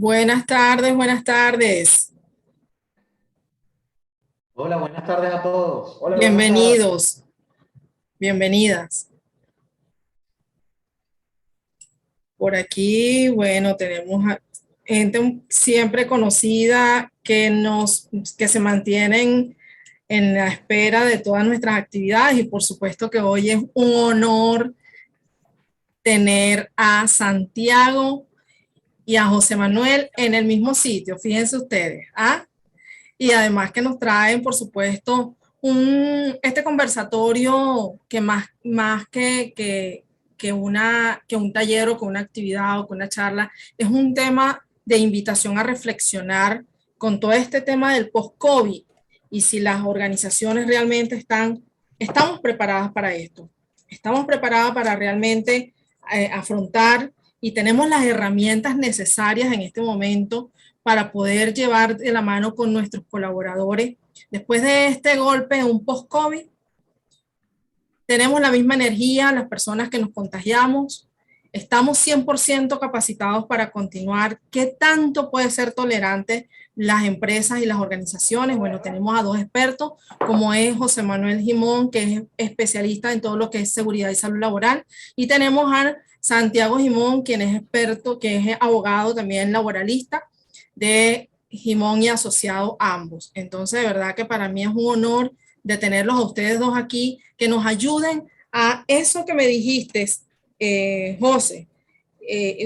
Buenas tardes, buenas tardes. Hola, buenas tardes a todos. Hola, buenas tardes. Bienvenidos, bienvenidas. Por aquí, bueno, tenemos a gente siempre conocida que se mantienen en la espera de todas nuestras actividades y por supuesto que hoy es un honor tener a Santiago y a José Manuel en el mismo sitio, fíjense ustedes, ¿ah? Y además que nos traen, por supuesto, este conversatorio que que un taller o que una actividad o que una charla, es un tema de invitación a reflexionar con todo este tema del post-COVID y si las organizaciones realmente estamos preparadas para esto, estamos preparadas para realmente afrontar y tenemos las herramientas necesarias en este momento para poder llevar de la mano con nuestros colaboradores. Después de este golpe, un post-COVID, tenemos la misma energía, las personas que nos contagiamos, estamos 100% capacitados para continuar. ¿Qué tanto puede ser tolerante las empresas y las organizaciones? Bueno, tenemos a dos expertos, como es José Manuel Gimón, que es especialista en todo lo que es seguridad y salud laboral, y tenemos a Santiago Gimón, quien es experto, que es abogado también laboralista de Gimón y Asociado ambos. Entonces, de verdad que para mí es un honor de tenerlos a ustedes dos aquí, que nos ayuden a eso que me dijiste, José,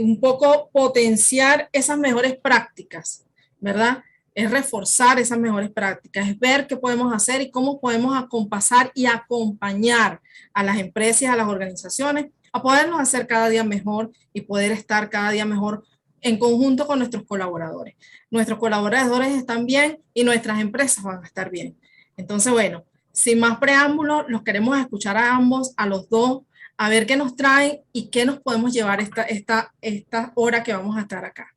un poco potenciar esas mejores prácticas, ¿verdad? Es reforzar esas mejores prácticas, es ver qué podemos hacer y cómo podemos acompasar y acompañar a las empresas, a las organizaciones, a podernos hacer cada día mejor y poder estar cada día mejor en conjunto con nuestros colaboradores. Nuestros colaboradores están bien y nuestras empresas van a estar bien. Entonces, bueno, sin más preámbulos, los queremos escuchar a ambos, a los dos, a ver qué nos traen y qué nos podemos llevar esta hora que vamos a estar acá.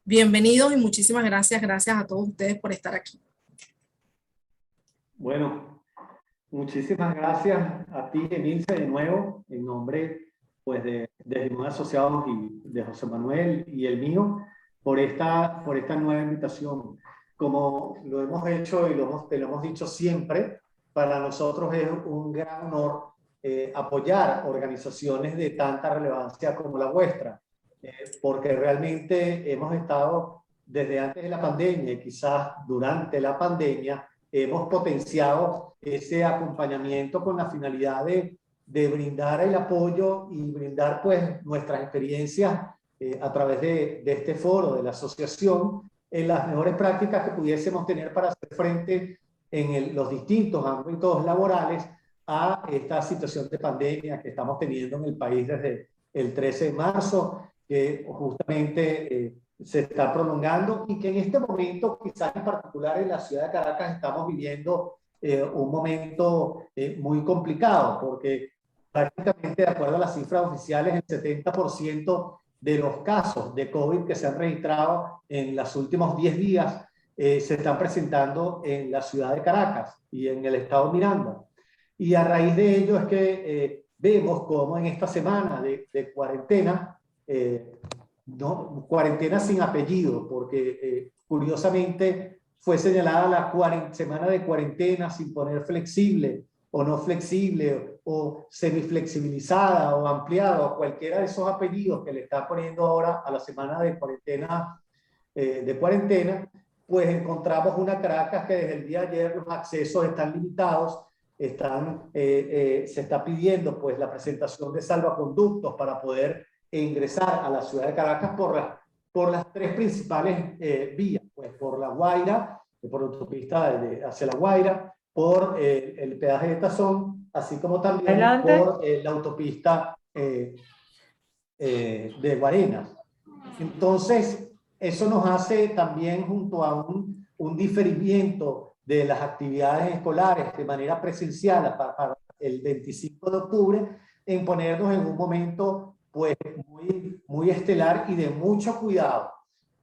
Bienvenidos y muchísimas gracias, gracias a todos ustedes por estar aquí. Bueno, muchísimas gracias a ti, Emilce, de nuevo, en nombre pues, de Limón Asociados y de José Manuel y el mío, por esta nueva invitación. Como lo hemos hecho y te lo hemos dicho siempre, para nosotros es un gran honor apoyar organizaciones de tanta relevancia como la vuestra, porque realmente hemos estado desde antes de la pandemia y quizás durante la pandemia, hemos potenciado ese acompañamiento con la finalidad de brindar el apoyo y brindar pues nuestras experiencias a través de este foro, de la asociación, en las mejores prácticas que pudiésemos tener para hacer frente en los distintos ámbitos laborales a esta situación de pandemia que estamos teniendo en el país desde el 13 de marzo, que justamente se está prolongando y que en este momento, quizás en particular en la ciudad de Caracas, estamos viviendo un momento muy complicado, porque prácticamente, de acuerdo a las cifras oficiales, el 70% de los casos de COVID que se han registrado en los últimos 10 días se están presentando en la ciudad de Caracas y en el estado Miranda. Y a raíz de ello es que vemos cómo en esta semana de cuarentena, no, cuarentena sin apellido, porque curiosamente fue señalada la semana de cuarentena sin poner flexible o no flexible o semiflexibilizada o ampliada o cualquiera de esos apellidos que le está poniendo ahora a la semana de cuarentena, pues encontramos una Caracas que desde el día de ayer los accesos están limitados, se está pidiendo pues la presentación de salvaconductos para poder ingresar a la ciudad de Caracas por las tres principales vías, pues por La Guaira, por la autopista hacia La Guaira, por el peaje de Tazón, así como también Adelante. por la autopista de Guarenas. Entonces, eso nos hace también junto a un diferimiento de las actividades escolares de manera presencial para el 25 de octubre, en ponernos en un momento pues muy estelar y de mucho cuidado.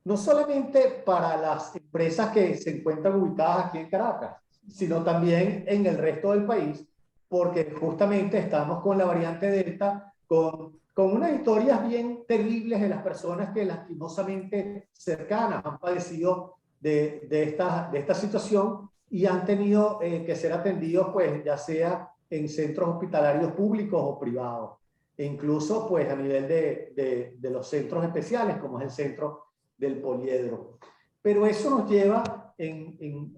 No solamente para las empresas que se encuentran ubicadas aquí en Caracas, sino también en el resto del país, porque justamente estamos con la variante Delta, con con unas historias bien terribles de las personas que lastimosamente cercanas han padecido de esta situación y han tenido que ser atendidos, pues, ya sea en centros hospitalarios públicos o privados, e incluso, pues, a nivel de los centros especiales, como es el centro del Poliedro. Pero eso nos lleva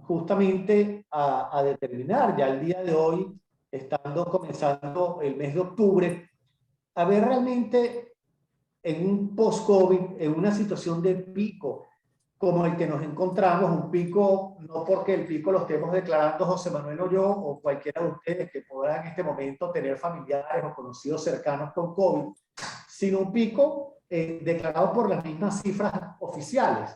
justamente a determinar, ya el día de hoy, estando comenzando el mes de octubre, a ver realmente en un post-COVID, en una situación de pico, como el que nos encontramos, un pico, no porque el pico lo estemos declarando José Manuel o yo, o cualquiera de ustedes que podrá en este momento tener familiares o conocidos cercanos con COVID, sino un pico declarado por las mismas cifras oficiales.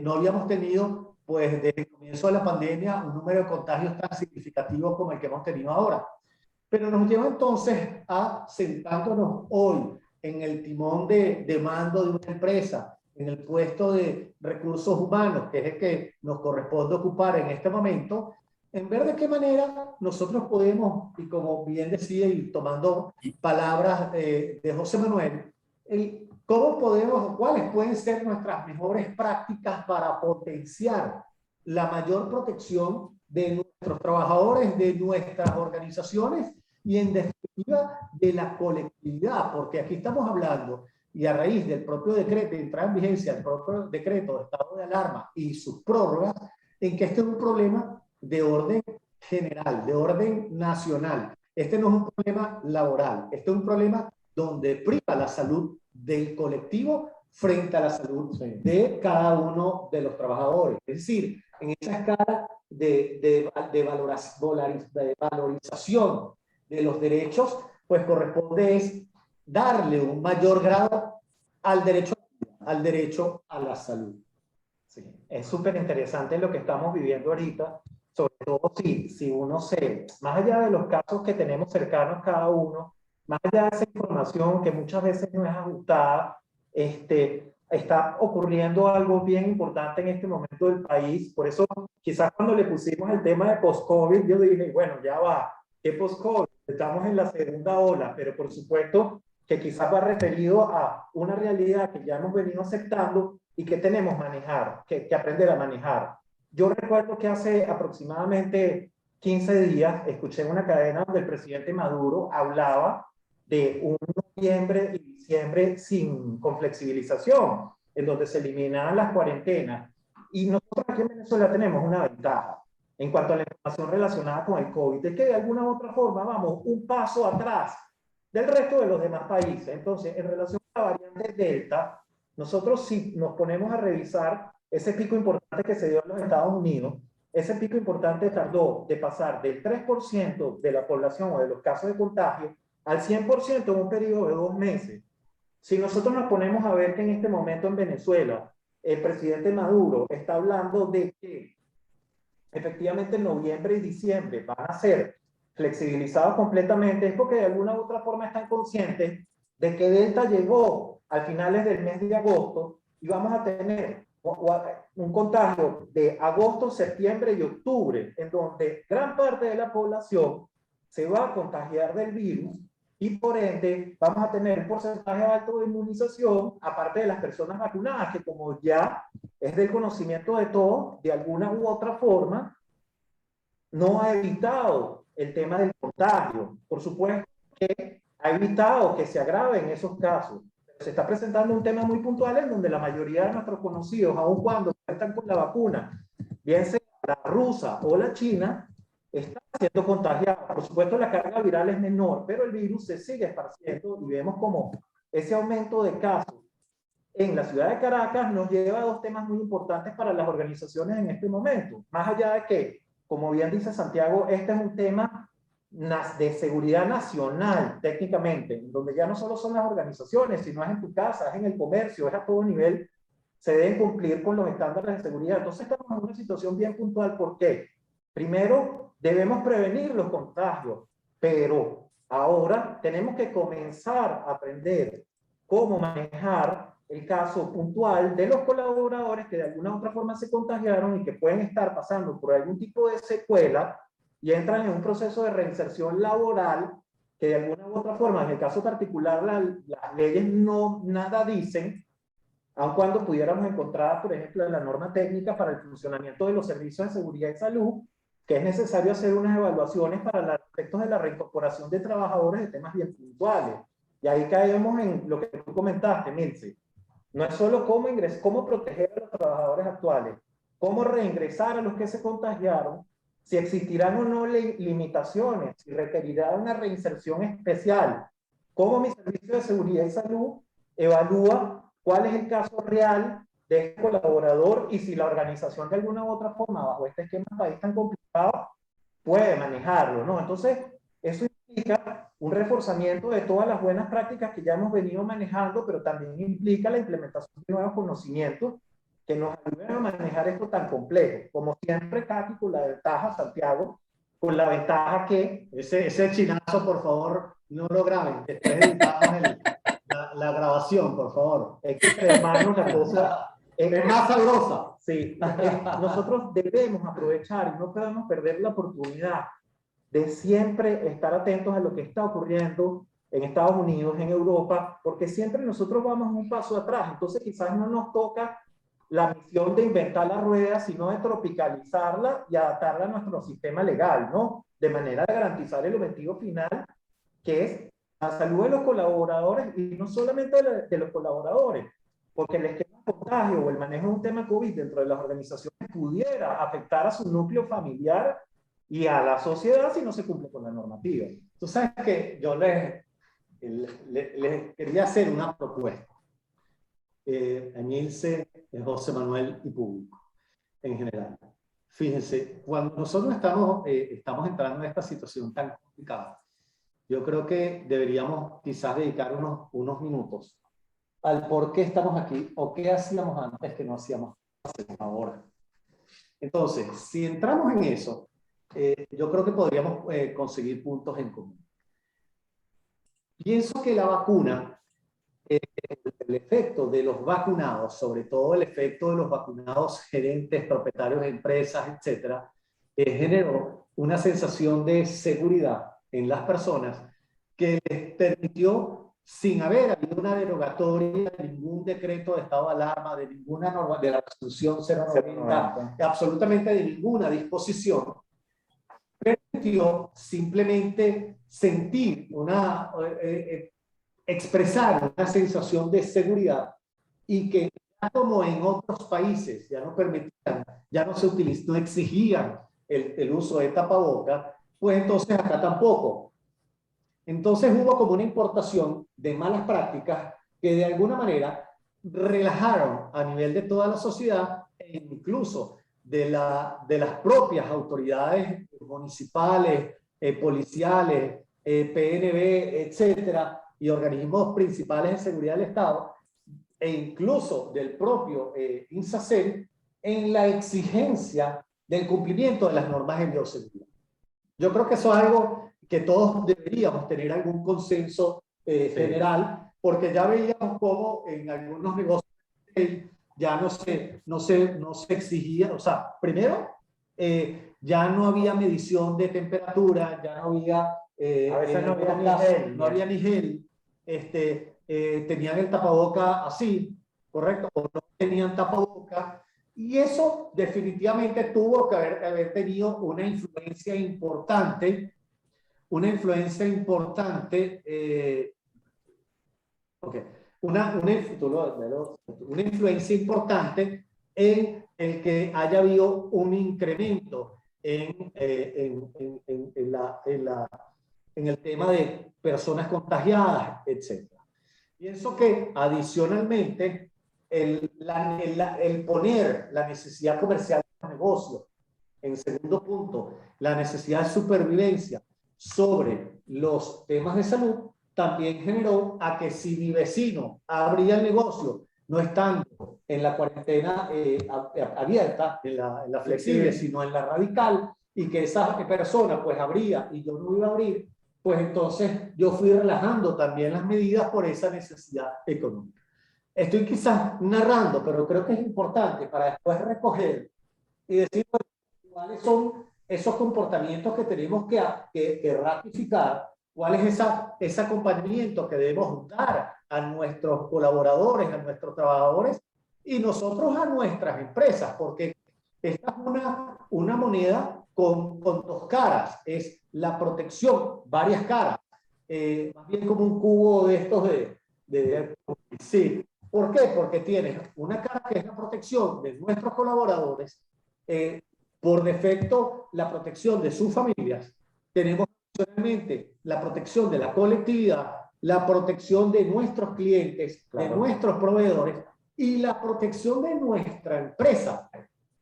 No habíamos tenido, pues, desde el comienzo de la pandemia, un número de contagios tan significativo como el que hemos tenido ahora. Pero nos lleva entonces a, sentándonos hoy en el timón de mando de una empresa, en el puesto de recursos humanos, que es el que nos corresponde ocupar en este momento, en ver de qué manera nosotros podemos, y como bien decía, y tomando palabras de José Manuel, cómo podemos, cuáles pueden ser nuestras mejores prácticas para potenciar la mayor protección de nuestros trabajadores, de nuestras organizaciones y en definitiva de la colectividad, porque aquí estamos hablando, y a raíz del propio decreto, de entrar en vigencia el propio decreto de estado de alarma y sus prórrogas, en que este es un problema de orden general, de orden nacional. Este no es un problema laboral, este es un problema donde priva la salud del colectivo frente a la salud de cada uno de los trabajadores. Es decir, en esa escala de valorización de los derechos, pues corresponde es darle un mayor grado al derecho a la salud. Sí, es súper interesante lo que estamos viviendo ahorita, sobre todo si uno más allá de los casos que tenemos cercanos cada uno, más allá de esa información que muchas veces no es ajustada, está ocurriendo algo bien importante en este momento del país. Por eso, quizás cuando le pusimos el tema de post-COVID, yo dije, bueno, ya va, ¿qué post-COVID? Estamos en la segunda ola, pero por supuesto que quizás va referido a una realidad que ya hemos venido aceptando y que tenemos que aprender a manejar. Yo recuerdo que hace aproximadamente 15 días escuché en una cadena donde el presidente Maduro hablaba de un noviembre y diciembre con flexibilización, en donde se eliminaban las cuarentenas. Y nosotros aquí en Venezuela tenemos una ventaja en cuanto a la información relacionada con el COVID, es que de alguna u otra forma vamos un paso atrás del resto de los demás países. Entonces, en relación a la variante Delta, nosotros si nos ponemos a revisar ese pico importante que se dio en los Estados Unidos, ese pico importante tardó de pasar del 3% de la población o de los casos de contagio al 100% en un periodo de 2 meses. Si nosotros nos ponemos a ver que en este momento en Venezuela el presidente Maduro está hablando de que efectivamente en noviembre y diciembre van a ser flexibilizados completamente, es porque de alguna u otra forma están conscientes de que Delta llegó a finales del mes de agosto y vamos a tener un contagio de agosto, septiembre y octubre, en donde gran parte de la población se va a contagiar del virus y por ende vamos a tener un porcentaje alto de inmunización, aparte de las personas vacunadas, que como ya es del conocimiento de todos, de alguna u otra forma, no ha evitado el tema del contagio. Por supuesto que ha evitado que se agraven esos casos. Se está presentando un tema muy puntual en donde la mayoría de nuestros conocidos, aun cuando están con la vacuna, bien sea la rusa o la china, están siendo contagiados. Por supuesto, la carga viral es menor, pero el virus se sigue esparciendo y vemos como ese aumento de casos en la ciudad de Caracas nos lleva a 2 temas muy importantes para las organizaciones en este momento. Más allá de que, como bien dice Santiago, este es un tema de seguridad nacional, técnicamente, donde ya no solo son las organizaciones, sino es en tu casa, es en el comercio, es a todo nivel, se deben cumplir con los estándares de seguridad. Entonces estamos en una situación bien puntual. ¿Por qué? Primero, debemos prevenir los contagios, pero ahora tenemos que comenzar a aprender cómo manejar el caso puntual de los colaboradores que de alguna u otra forma se contagiaron y que pueden estar pasando por algún tipo de secuela y entran en un proceso de reinserción laboral que de alguna u otra forma, en el caso particular, las leyes no nada dicen, aun cuando pudiéramos encontrar, por ejemplo, en la norma técnica para el funcionamiento de los servicios de seguridad y salud, que es necesario hacer unas evaluaciones para los efectos de la reincorporación de trabajadores de temas bien puntuales. Y ahí caemos en lo que tú comentaste, Milce. No es solo cómo proteger a los trabajadores actuales, cómo reingresar a los que se contagiaron, si existirán o no limitaciones, si requerirá una reinserción especial, cómo mi servicio de seguridad y salud evalúa cuál es el caso real de este colaborador y si la organización de alguna u otra forma, bajo este esquema país tan complicado, puede manejarlo, ¿no? Entonces, eso implica un reforzamiento de todas las buenas prácticas que ya hemos venido manejando, pero también implica la implementación de nuevos conocimientos que nos ayuden a manejar esto tan complejo. Como siempre, Katy, con la ventaja, Santiago, con la ventaja que... Ese chinazo, por favor, no lo graben. Después editamos la grabación, por favor. Es que entre hermanos la cosa es más sabrosa. Sí, nosotros debemos aprovechar y no podemos perder la oportunidad de siempre estar atentos a lo que está ocurriendo en Estados Unidos, en Europa, porque siempre nosotros vamos un paso atrás. Entonces quizás no nos toca la misión de inventar la rueda, sino de tropicalizarla y adaptarla a nuestro sistema legal, ¿no? De manera de garantizar el objetivo final, que es la salud de los colaboradores y no solamente de los colaboradores, porque el esquema de contagio o el manejo de un tema COVID dentro de las organizaciones pudiera afectar a su núcleo familiar y a la sociedad si no se cumple con la normativa. Tú sabes que yo les quería hacer una propuesta. A Milce, José Manuel y público en general. Fíjense, cuando nosotros estamos entrando en esta situación tan complicada, yo creo que deberíamos quizás dedicar unos minutos al por qué estamos aquí o qué hacíamos antes que no hacíamos ahora. Entonces, si entramos en eso, yo creo que podríamos conseguir puntos en común. Pienso que la vacuna, el efecto de los vacunados, sobre todo el efecto de los vacunados gerentes, propietarios de empresas, etcétera, generó una sensación de seguridad en las personas que les permitió, sin haber habido una derogatoria de ningún decreto de estado de alarma, de ninguna norma, de la resolución 090, absolutamente de ninguna disposición, permitió simplemente sentir expresar una sensación de seguridad y que ya como en otros países ya no permitían, ya no no exigían el uso de tapabocas, pues entonces acá tampoco. Entonces hubo como una importación de malas prácticas que de alguna manera relajaron a nivel de toda la sociedad e incluso de las propias autoridades municipales, policiales, PNB, etcétera, y organismos principales de seguridad del Estado, e incluso del propio INSACEN, en la exigencia del cumplimiento de las normas de bioseguridad. Yo creo que eso es algo que todos deberíamos tener algún consenso general, porque ya veíamos cómo en algunos negocios ya no se exigía, o sea, primero, ya no había medición de temperatura, ya no había, a veces no había ni gel, tenían el tapaboca así, ¿correcto? O no tenían tapaboca, y eso definitivamente tuvo que haber tenido una influencia importante, una influencia importante en el que haya habido un incremento en el tema de personas contagiadas, etc. Pienso que adicionalmente el poner la necesidad comercial de los negocios, en segundo punto, la necesidad de supervivencia sobre los temas de salud, también generó a que si mi vecino abría el negocio, no estando en la cuarentena abierta, en la flexible, sino en la radical, y que esa persona pues abría y yo no iba a abrir, pues entonces yo fui relajando también las medidas por esa necesidad económica. Estoy quizás narrando, pero creo que es importante para después recoger y decir cuáles son esos comportamientos que tenemos que ratificar ¿Cuál es ese acompañamiento que debemos dar a nuestros colaboradores, a nuestros trabajadores y nosotros a nuestras empresas? Porque esta es una moneda con dos caras. Es la protección, varias caras. Más bien como un cubo de estos sí. ¿Por qué? Porque tienes una cara que es la protección de nuestros colaboradores, por defecto la protección de sus familias. Tenemos adicionalmente la protección de la colectividad, la protección de nuestros clientes, claro, de nuestros proveedores y la protección de nuestra empresa.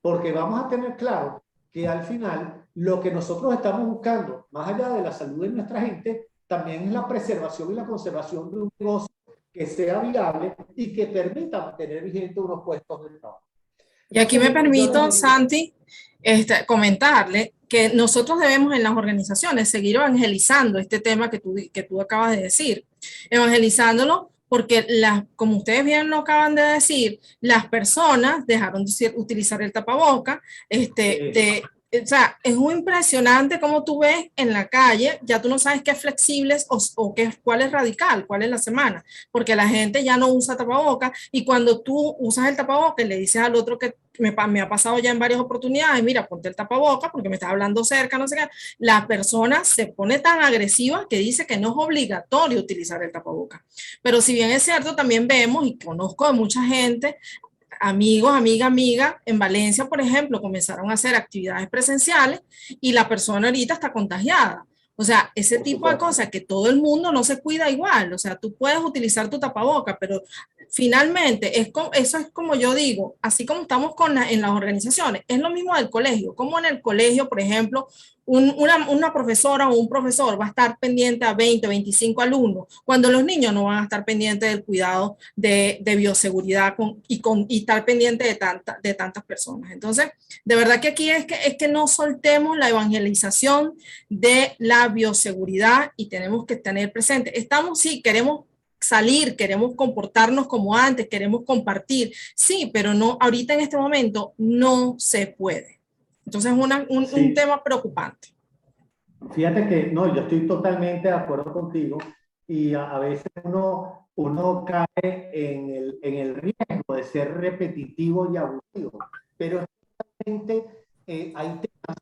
Porque vamos a tener claro que al final lo que nosotros estamos buscando, más allá de la salud de nuestra gente, también es la preservación y la conservación de un negocio que sea viable y que permita mantener vigentes unos puestos de trabajo. Y aquí me permito, Santi, comentarle que nosotros debemos en las organizaciones seguir evangelizando este tema que tú acabas de decir, evangelizándolo porque como ustedes bien lo acaban de decir, las personas dejaron de utilizar el tapaboca, o sea, es muy impresionante cómo tú ves en la calle, ya tú no sabes qué es flexible o cuál es radical, cuál es la semana, porque la gente ya no usa tapabocas y cuando tú usas el tapabocas le dices al otro que me ha pasado ya en varias oportunidades, mira, ponte el tapabocas porque me estás hablando cerca, no sé qué, la persona se pone tan agresiva que dice que no es obligatorio utilizar el tapabocas. Pero si bien es cierto, también vemos y conozco de mucha gente, amigos, amiga, en Valencia, por ejemplo, comenzaron a hacer actividades presenciales y la persona ahorita está contagiada. O sea, ese tipo de cosas que todo el mundo no se cuida igual. O sea, tú puedes utilizar tu tapaboca, pero finalmente eso es como yo digo, así como estamos en las organizaciones, es lo mismo del colegio. Como en el colegio, por ejemplo, una profesora o un profesor va a estar pendiente a 20, 25 alumnos, cuando los niños no van a estar pendientes del cuidado de bioseguridad y estar pendiente de tantas personas. Entonces, de verdad que aquí es que no soltemos la evangelización de la bioseguridad y tenemos que tener presente. Sí, queremos salir, queremos comportarnos como antes, queremos compartir, sí, pero no, ahorita en este momento no se puede. Entonces es un tema preocupante. Fíjate que no, yo estoy totalmente de acuerdo contigo y a veces uno cae en el riesgo de ser repetitivo y aburrido, pero realmente hay temas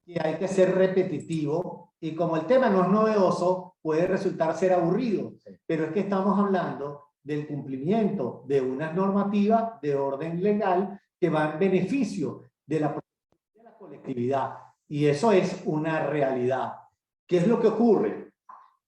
que hay que ser repetitivo y como el tema no es novedoso, puede resultar ser aburrido, pero es que estamos hablando del cumplimiento de unas normativas de orden legal que van en beneficio de la colectividad. Y eso es una realidad. ¿Qué es lo que ocurre?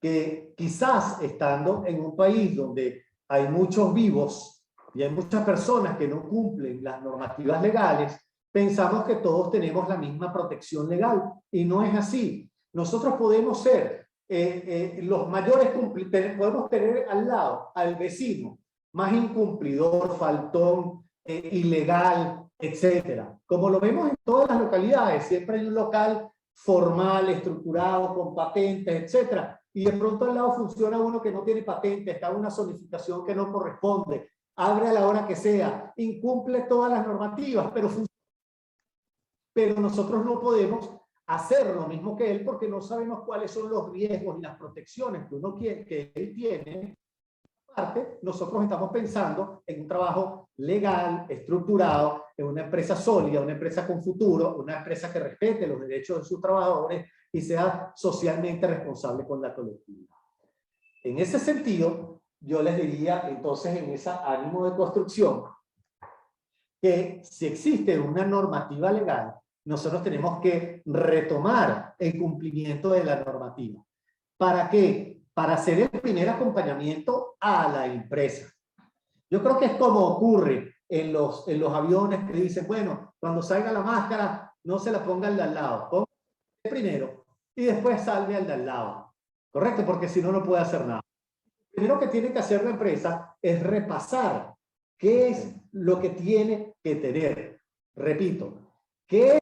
Que quizás estando en un país donde hay muchos vivos y hay muchas personas que no cumplen las normativas legales, pensamos que todos tenemos la misma protección legal y no es así. Nosotros podemos ser los mayores cumplidores, podemos tener al lado al vecino más incumplidor, faltón, ilegal, etcétera. Como lo vemos en todas las localidades, siempre hay un local formal, estructurado, con patentes, etcétera. Y de pronto al lado funciona uno que no tiene patente, está en una zonificación que no corresponde, abre a la hora que sea, incumple todas las normativas, pero nosotros no podemos hacer lo mismo que él porque no sabemos cuáles son los riesgos y las protecciones que él tiene. Parte, nosotros estamos pensando en un trabajo legal, estructurado, en una empresa sólida, una empresa con futuro, una empresa que respete los derechos de sus trabajadores y sea socialmente responsable con la colectividad. En ese sentido, yo les diría entonces en ese ánimo de construcción que si existe una normativa legal, nosotros tenemos que retomar el cumplimiento de la normativa. ¿Para qué? Para hacer el primer acompañamiento a la empresa. Yo creo que es como ocurre en los aviones que dicen, bueno, cuando salga la máscara, no se la ponga al de al lado, ponga primero y después salve al de al lado. ¿Correcto? Porque si no, no puede hacer nada. Lo primero que tiene que hacer la empresa es repasar qué es lo que tiene que tener. Repito, ¿qué es lo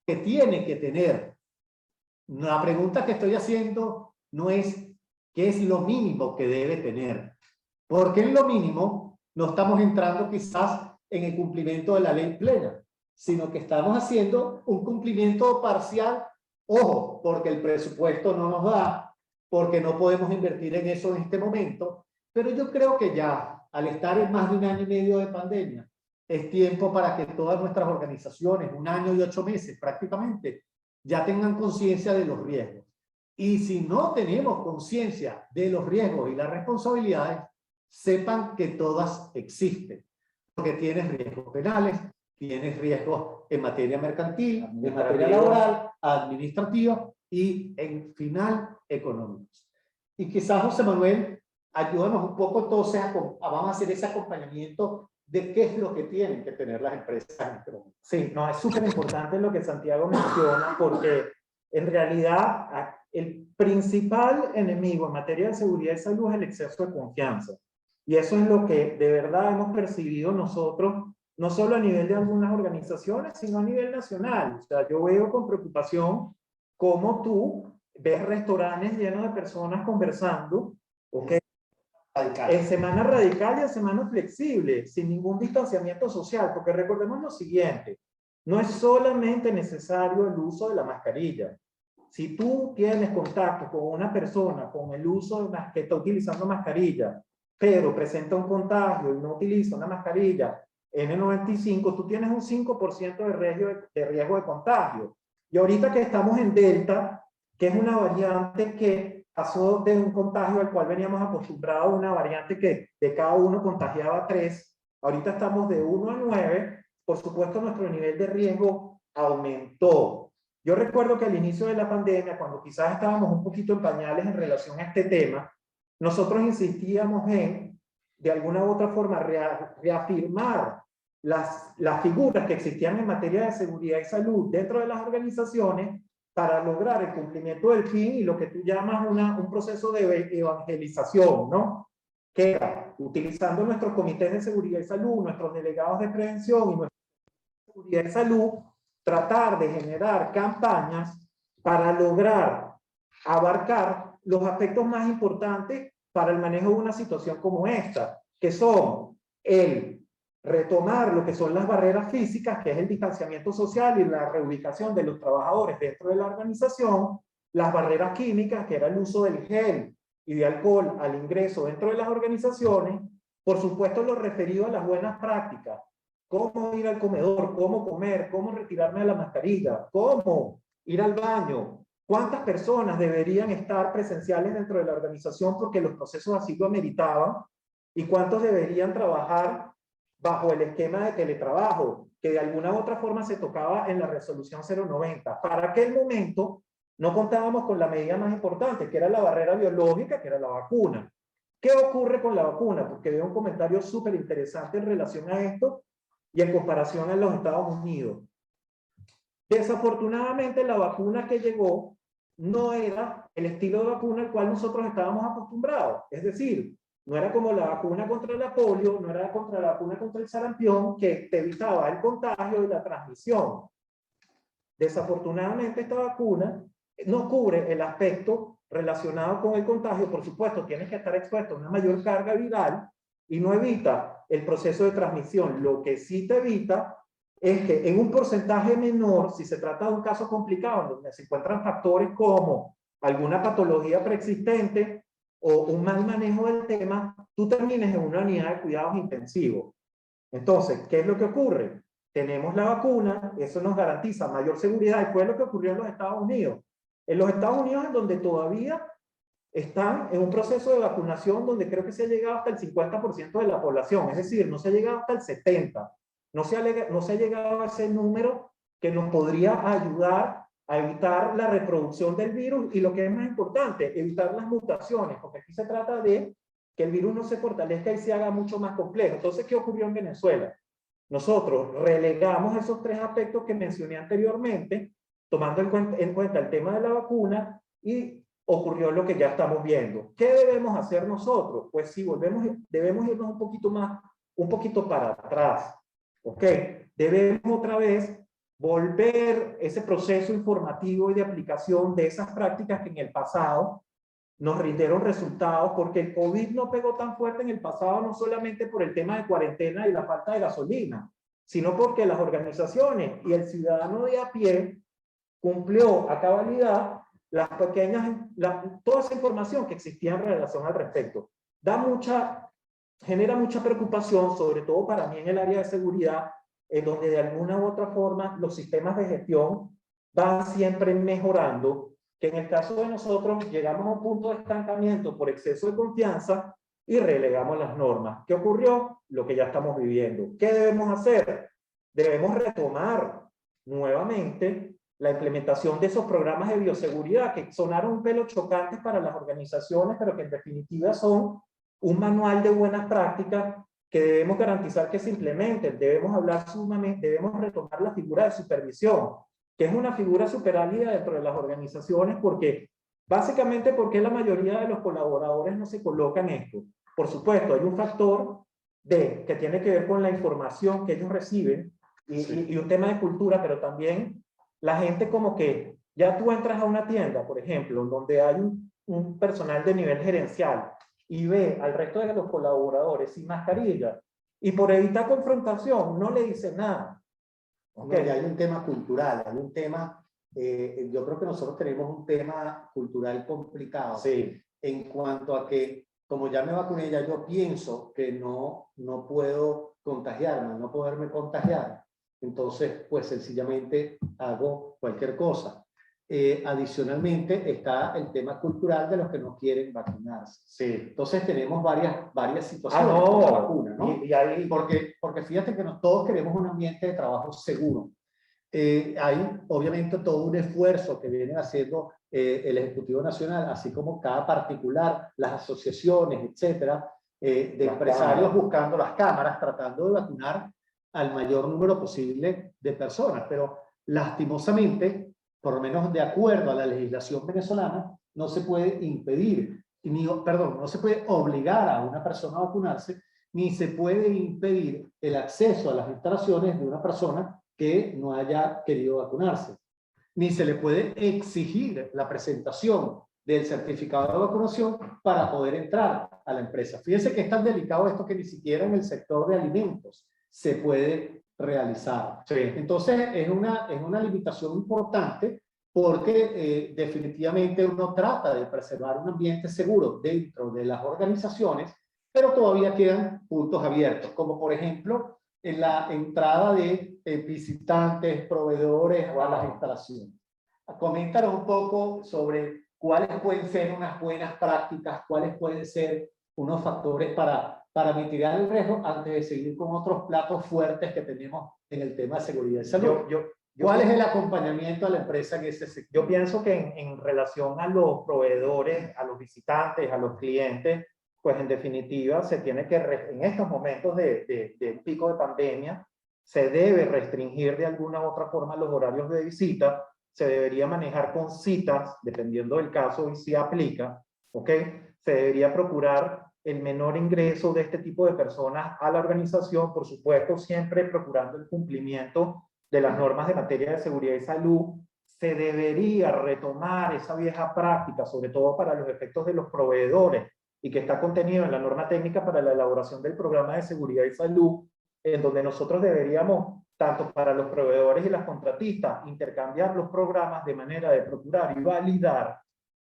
que tiene que tener? La pregunta que estoy haciendo no es ¿qué es lo mínimo que debe tener? Porque en lo mínimo no estamos entrando quizás en el cumplimiento de la ley plena, sino que estamos haciendo un cumplimiento parcial, ojo, porque el presupuesto no nos da, porque no podemos invertir en eso en este momento, pero yo creo que ya, al estar en más de 1 año y medio de pandemia, es tiempo para que todas nuestras organizaciones, 1 año y 8 meses prácticamente, ya tengan conciencia de los riesgos. Y si no tenemos conciencia de los riesgos y las responsabilidades, sepan que todas existen, porque tienes riesgos penales, tienes riesgos en materia mercantil, en materia laboral, administrativa y en final económicos. Y quizás, José Manuel, ayúdanos un poco entonces vamos a hacer ese acompañamiento de qué es lo que tienen que tener las empresas en este momento. Sí, no, es súper importante lo que Santiago menciona, porque en realidad el principal enemigo en materia de seguridad y salud es el exceso de confianza. Y eso es lo que de verdad hemos percibido nosotros, no solo a nivel de algunas organizaciones, sino a nivel nacional. O sea, yo veo con preocupación cómo tú ves restaurantes llenos de personas conversando, ¿ok? En semana radical y en semana flexible, sin ningún distanciamiento social, porque recordemos lo siguiente, no es solamente necesario el uso de la mascarilla. Si tú tienes contacto con una persona con el uso que está utilizando mascarilla, pero presenta un contagio y no utiliza una mascarilla N95, tú tienes un 5% de riesgo de contagio. Y ahorita que estamos en Delta, que es una variante que pasó de un contagio al cual veníamos acostumbrados a una variante que de cada uno contagiaba 3, ahorita estamos de 1 a 9, por supuesto nuestro nivel de riesgo aumentó. Yo recuerdo que al inicio de la pandemia, cuando quizás estábamos un poquito en pañales en relación a este tema, nosotros insistíamos en, de alguna u otra forma, reafirmar las figuras que existían en materia de seguridad y salud dentro de las organizaciones para lograr el cumplimiento del fin y lo que tú llamas un proceso de evangelización, ¿no? Que era, utilizando nuestros comités de seguridad y salud, nuestros delegados de prevención y nuestra seguridad y salud, tratar de generar campañas para lograr abarcar los aspectos más importantes para el manejo de una situación como esta, que son el retomar lo que son las barreras físicas, que es el distanciamiento social y la reubicación de los trabajadores dentro de la organización, las barreras químicas, que era el uso del gel y de alcohol al ingreso dentro de las organizaciones, por supuesto lo referido a las buenas prácticas, cómo ir al comedor, cómo comer, cómo retirarme de la mascarilla, cómo ir al baño, cuántas personas deberían estar presenciales dentro de la organización porque los procesos así lo ameritaban, y cuántos deberían trabajar bajo el esquema de teletrabajo, que de alguna u otra forma se tocaba en la resolución 090. Para aquel momento no contábamos con la medida más importante, que era la barrera biológica, que era la vacuna. ¿Qué ocurre con la vacuna? Porque veo un comentario súper interesante en relación a esto y en comparación a los Estados Unidos. Desafortunadamente, la vacuna que llegó no era el estilo de vacuna al cual nosotros estábamos acostumbrados. Es decir, no era como la vacuna contra la polio, no era contra la vacuna contra el sarampión, que te evitaba el contagio y la transmisión. Desafortunadamente, esta vacuna no cubre el aspecto relacionado con el contagio. Por supuesto, tienes que estar expuesto a una mayor carga viral y no evita el proceso de transmisión. Lo que sí te evita es que en un porcentaje menor, si se trata de un caso complicado, donde se encuentran factores como alguna patología preexistente o un mal manejo del tema, tú termines en una unidad de cuidados intensivos. Entonces, ¿qué es lo que ocurre? Tenemos la vacuna, eso nos garantiza mayor seguridad, y fue lo que ocurrió en los Estados Unidos. En los Estados Unidos, en donde todavía están en un proceso de vacunación donde creo que se ha llegado hasta el 50% de la población, es decir, no se ha llegado hasta el 70%. No se ha llegado a ese número que nos podría ayudar a evitar la reproducción del virus y, lo que es más importante, evitar las mutaciones, porque aquí se trata de que el virus no se fortalezca y se haga mucho más complejo. Entonces, ¿qué ocurrió en Venezuela? Nosotros relegamos esos 3 aspectos que mencioné anteriormente, tomando en cuenta el tema de la vacuna, y ocurrió lo que ya estamos viendo. ¿Qué debemos hacer nosotros? Pues sí, debemos irnos un poquito para atrás. ¿Ok? Debemos otra vez volver ese proceso informativo y de aplicación de esas prácticas que en el pasado nos rindieron resultados, porque el COVID no pegó tan fuerte en el pasado, no solamente por el tema de cuarentena y la falta de gasolina, sino porque las organizaciones y el ciudadano de a pie cumplió a cabalidad toda esa información que existía en relación al respecto. Genera mucha preocupación, sobre todo para mí en el área de seguridad, en donde de alguna u otra forma los sistemas de gestión van siempre mejorando, que en el caso de nosotros llegamos a un punto de estancamiento por exceso de confianza y relegamos las normas. ¿Qué ocurrió? Lo que ya estamos viviendo. ¿Qué debemos hacer? Debemos retomar nuevamente la implementación de esos programas de bioseguridad que sonaron un pelo chocantes para las organizaciones, pero que en definitiva son un manual de buenas prácticas que debemos garantizar que se implementen. Debemos retomar la figura de supervisión, que es una figura superálida dentro de las organizaciones, básicamente porque la mayoría de los colaboradores no se colocan esto. Por supuesto, hay un factor que tiene que ver con la información que ellos reciben y un tema de cultura, pero también la gente como que ya tú entras a una tienda, por ejemplo, donde hay un personal de nivel gerencial y ve al resto de los colaboradores sin mascarilla y por evitar confrontación no le dice nada. Okay. No, ya hay un tema cultural, hay un tema, yo creo que nosotros tenemos un tema cultural complicado, sí, en cuanto a que, como ya me vacuné, ya yo pienso que no puedo contagiarme, no poderme contagiar. Entonces, pues sencillamente hago cualquier cosa. Adicionalmente está el tema cultural de los que no quieren vacunarse. Sí. Entonces tenemos varias situaciones con la vacuna, ¿no? Y ahí... porque fíjate que todos queremos un ambiente de trabajo seguro. Hay obviamente todo un esfuerzo que viene haciendo el Ejecutivo Nacional, así como cada particular, las asociaciones, etcétera, de empresarios buscando las cámaras, tratando de vacunar al mayor número posible de personas. Pero lastimosamente, por lo menos de acuerdo a la legislación venezolana, no se puede impedir, no se puede obligar a una persona a vacunarse, ni se puede impedir el acceso a las instalaciones de una persona que no haya querido vacunarse. Ni se le puede exigir la presentación del certificado de vacunación para poder entrar a la empresa. Fíjense que es tan delicado esto que ni siquiera en el sector de alimentos se puede realizar. Sí. Entonces es una limitación importante porque definitivamente uno trata de preservar un ambiente seguro dentro de las organizaciones, pero todavía quedan puntos abiertos, como por ejemplo en la entrada de visitantes, proveedores a las instalaciones. Coméntanos un poco sobre cuáles pueden ser unas buenas prácticas, cuáles pueden ser unos factores para mitigar el riesgo antes de seguir con otros platos fuertes que tenemos en el tema de seguridad y salud. ¿Cuál es el acompañamiento a la empresa en ese sector? Yo pienso que en relación a los proveedores, a los visitantes, a los clientes, pues en definitiva se tiene que, en estos momentos de pico de pandemia, se debe restringir de alguna u otra forma los horarios de visita, se debería manejar con citas, dependiendo del caso y si aplica, ¿ok? Se debería procurar el menor ingreso de este tipo de personas a la organización, por supuesto, siempre procurando el cumplimiento de las normas de materia de seguridad y salud. Se debería retomar esa vieja práctica, sobre todo para los efectos de los proveedores, y que está contenido en la norma técnica para la elaboración del programa de seguridad y salud, en donde nosotros deberíamos, tanto para los proveedores y las contratistas, intercambiar los programas de manera de procurar y validar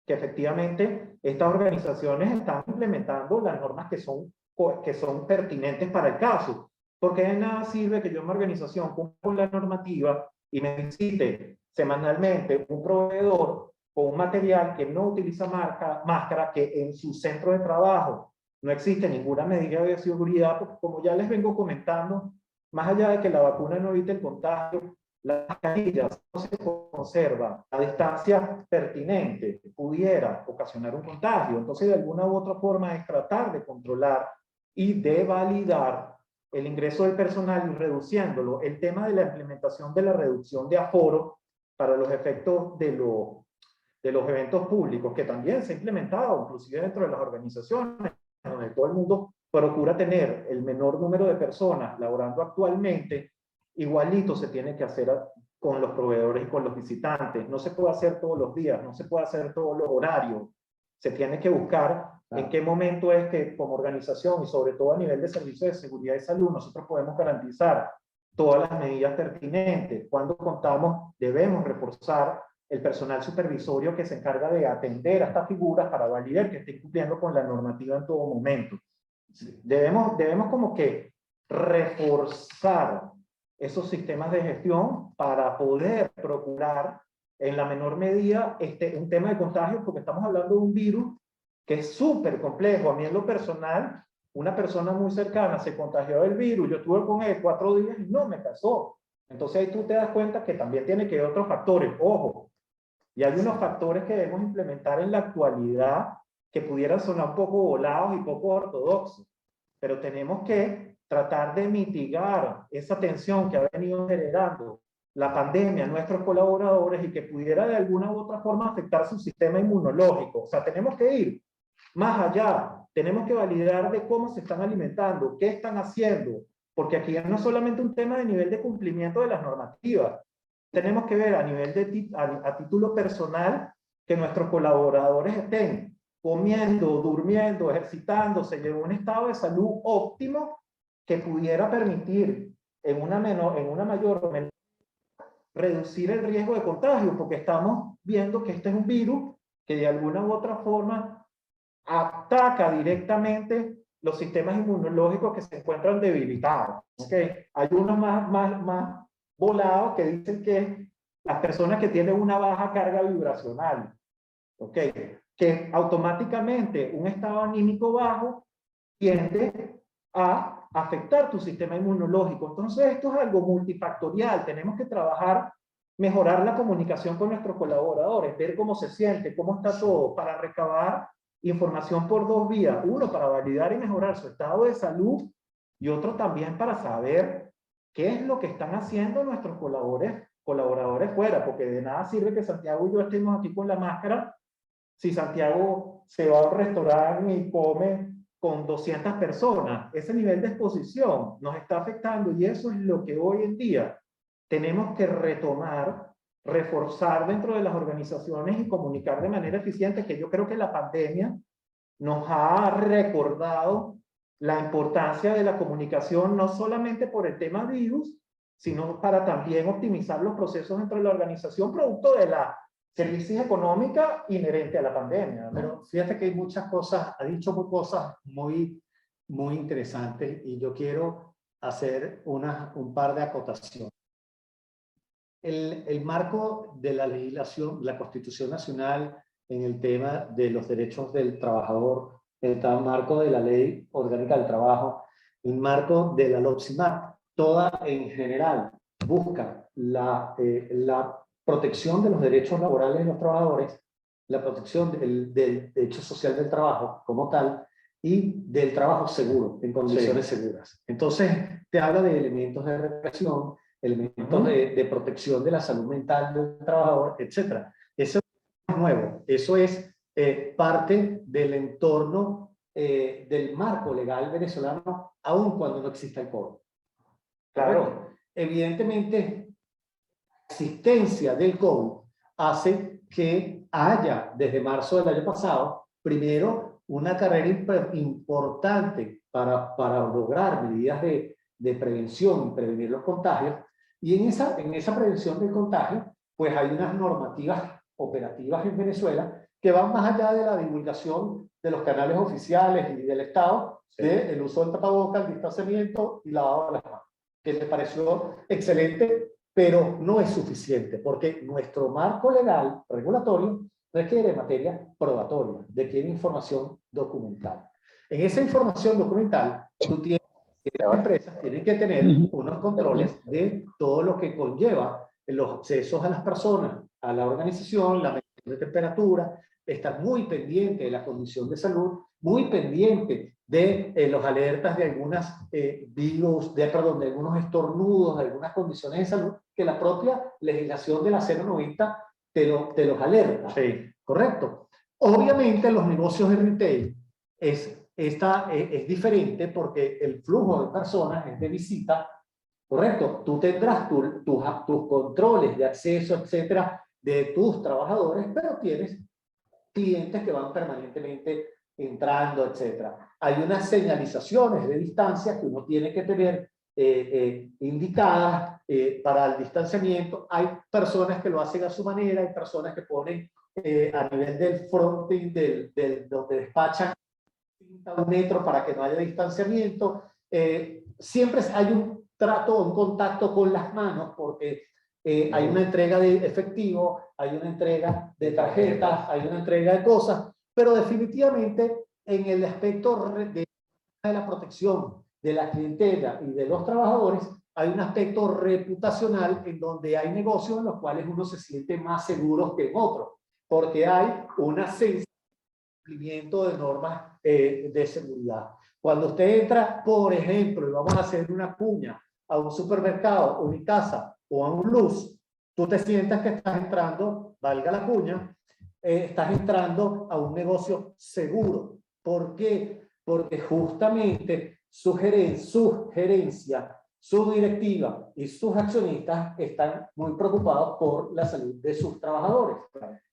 que efectivamente estas organizaciones están implementando las normas que son pertinentes para el caso. Porque de nada sirve que yo, una organización, cumpla con la normativa y me visite semanalmente un proveedor con un material que no utiliza máscara, que en su centro de trabajo no existe ninguna medida de seguridad, porque como ya les vengo comentando, más allá de que la vacuna no evite el contagio, las mascarillas no se conservan a distancia pertinente, pudiera ocasionar un contagio. Entonces, de alguna u otra forma es tratar de controlar y de validar el ingreso del personal y reduciéndolo. El tema de la implementación de la reducción de aforo para los efectos de los eventos públicos, que también se ha implementado, inclusive dentro de las organizaciones, donde todo el mundo procura tener el menor número de personas laborando actualmente, igualito se tiene que hacer con los proveedores y con los visitantes. No se puede hacer todos los días, no se puede hacer todos los horarios. Se tiene que buscar en qué momento es que como organización y sobre todo a nivel de servicios de seguridad y salud nosotros podemos garantizar todas las medidas pertinentes. Cuando contamos, debemos reforzar el personal supervisorio que se encarga de atender a estas figuras para validar que estén cumpliendo con la normativa en todo momento. Debemos como que reforzar esos sistemas de gestión para poder procurar en la menor medida un tema de contagio, porque estamos hablando de un virus que es súper complejo. A mí en lo personal, una persona muy cercana se contagió del virus, yo estuve con él 4 días y no me pasó. Entonces ahí tú te das cuenta que también tiene que haber otros factores. Ojo, y hay unos factores que debemos implementar en la actualidad que pudieran sonar un poco volados y poco ortodoxos, pero tenemos que tratar de mitigar esa tensión que ha venido generando la pandemia a nuestros colaboradores y que pudiera de alguna u otra forma afectar su sistema inmunológico. O sea, tenemos que ir más allá, tenemos que validar de cómo se están alimentando, qué están haciendo, porque aquí no es solamente un tema de nivel de cumplimiento de las normativas, tenemos que ver a nivel a título personal que nuestros colaboradores estén comiendo, durmiendo, ejercitándose en un estado de salud óptimo que pudiera permitir en una mayor o menor reducir el riesgo de contagio, porque estamos viendo que este es un virus que de alguna u otra forma ataca directamente los sistemas inmunológicos que se encuentran debilitados. ¿Okay? Hay unos más volados que dicen que las personas que tienen una baja carga vibracional, ¿okay? Que automáticamente un estado anímico bajo tiende a afectar tu sistema inmunológico. Entonces esto es algo multifactorial, tenemos que trabajar, mejorar la comunicación con nuestros colaboradores, ver cómo se siente, cómo está todo, para recabar información por 2 vías. Uno, para validar y mejorar su estado de salud, y otro también para saber qué es lo que están haciendo nuestros colaboradores fuera, porque de nada sirve que Santiago y yo estemos aquí con la máscara si Santiago se va a un restaurante y come con 200 personas. Ese nivel de exposición nos está afectando y eso es lo que hoy en día tenemos que retomar, reforzar dentro de las organizaciones y comunicar de manera eficiente, que yo creo que la pandemia nos ha recordado la importancia de la comunicación, no solamente por el tema virus, sino para también optimizar los procesos dentro de la organización, producto de la crisis económica inherente a la pandemia, ¿no? Pero fíjate que hay muchas cosas, ha dicho cosas muy interesantes y yo quiero hacer un par de acotaciones. El marco de la legislación, la Constitución Nacional en el tema de los derechos del trabajador, el marco de la Ley Orgánica del Trabajo, el marco de la LOPSIMAT, toda en general busca la protección de los derechos laborales de los trabajadores, la protección del derecho social del trabajo como tal y del trabajo seguro, en condiciones seguras. Entonces, te habla de elementos de represión, elementos de protección de la salud mental del trabajador, etc. Eso es nuevo, eso es parte del entorno del marco legal venezolano, aun cuando no exista el COVID. Claro, evidentemente, la existencia del COVID hace que haya, desde marzo del año pasado, primero, una carrera importante para lograr medidas de prevención y prevenir los contagios. Y en esa prevención del contagio, pues hay unas normativas operativas en Venezuela que van más allá de la divulgación de los canales oficiales y del Estado, del uso del tapabocas, el distanciamiento y lavado de las manos, que me pareció excelente, pero no es suficiente, porque nuestro marco legal, regulatorio, requiere materia probatoria, requiere información documental. En esa información documental, las empresas tienen que tener unos controles de todo lo que conlleva los accesos a las personas, a la organización, la medición de temperatura, estar muy pendiente de la condición de salud, muy pendiente de los alertas de algunas virus, de algunos estornudos, de algunas condiciones de salud, que la propia legislación de la 090 te los alerta. Sí. ¿Correcto? Obviamente los negocios de retail es diferente porque el flujo de personas es de visita, ¿correcto? Tú tendrás tus controles de acceso, etcétera, de tus trabajadores, pero tienes clientes que van permanentemente entrando, etcétera. Hay unas señalizaciones de distancia que uno tiene que tener indicadas para el distanciamiento. Hay personas que lo hacen a su manera, hay personas que ponen a nivel del fronting, donde despachan un metro para que no haya distanciamiento. Siempre hay un trato, un contacto con las manos, porque hay una entrega de efectivo, hay una entrega de tarjetas, hay una entrega de cosas, pero definitivamente en el aspecto de la protección de la clientela y de los trabajadores, hay un aspecto reputacional en donde hay negocios en los cuales uno se siente más seguro que en otros, porque hay una sensación de cumplimiento de normas de seguridad. Cuando usted entra, por ejemplo, y vamos a hacer una cuña a un supermercado, Unicasa o a un Luz, tú te sientas que estás entrando, valga la cuña, estás entrando a un negocio seguro. ¿Por qué? Porque justamente su gerencia, su directiva y sus accionistas están muy preocupados por la salud de sus trabajadores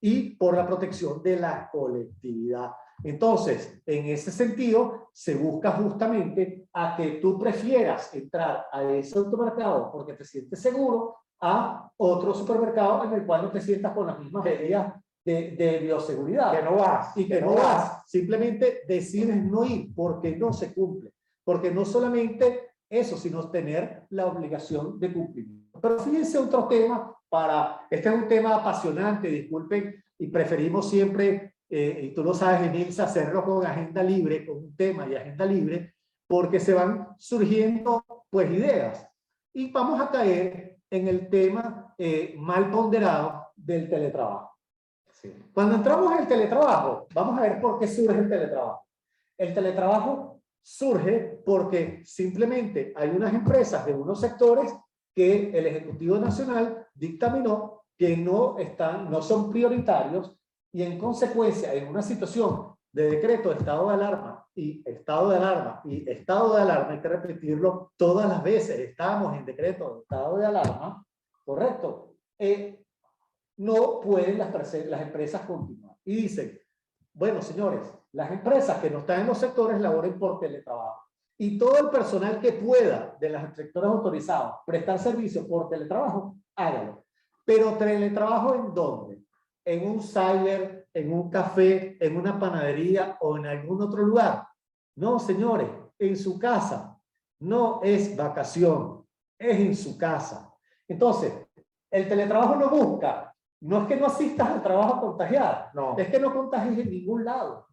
y por la protección de la colectividad. Entonces, en ese sentido, se busca justamente a que tú prefieras entrar a ese supermercado porque te sientes seguro a otro supermercado en el cual no te sientas con las mismas medidas de bioseguridad. Que no vas. Y que no vas. Simplemente decides no ir porque no se cumple. Porque no solamente eso, sino tener la obligación de cumplimiento. Pero fíjense otro tema este es un tema apasionante, disculpen, y preferimos siempre, y tú lo sabes, Emilce, hacerlo con agenda libre, con un tema y agenda libre, porque se van surgiendo, pues, ideas. Y vamos a caer en el tema mal ponderado del teletrabajo. Sí. Cuando entramos en el teletrabajo, vamos a ver por qué surge el teletrabajo. El teletrabajo surge porque simplemente hay unas empresas de unos sectores que el Ejecutivo Nacional dictaminó que no son prioritarios, y en consecuencia, en una situación de decreto de estado de alarma y estado de alarma y estado de alarma, hay que repetirlo todas las veces, estamos en decreto de estado de alarma, ¿correcto? No pueden las empresas continuar. Y dicen, bueno, señores, las empresas que no están en los sectores laboren por teletrabajo. Y todo el personal que pueda de los sectores autorizados prestar servicio por teletrabajo, hágalo. Pero teletrabajo ¿en dónde? En un cyber, en un café, en una panadería o en algún otro lugar. No, señores, en su casa. No es vacación, es en su casa. Entonces, el teletrabajo no busca. No es que no asistas al trabajo a contagiar, no. Es que no contagies en ningún lado.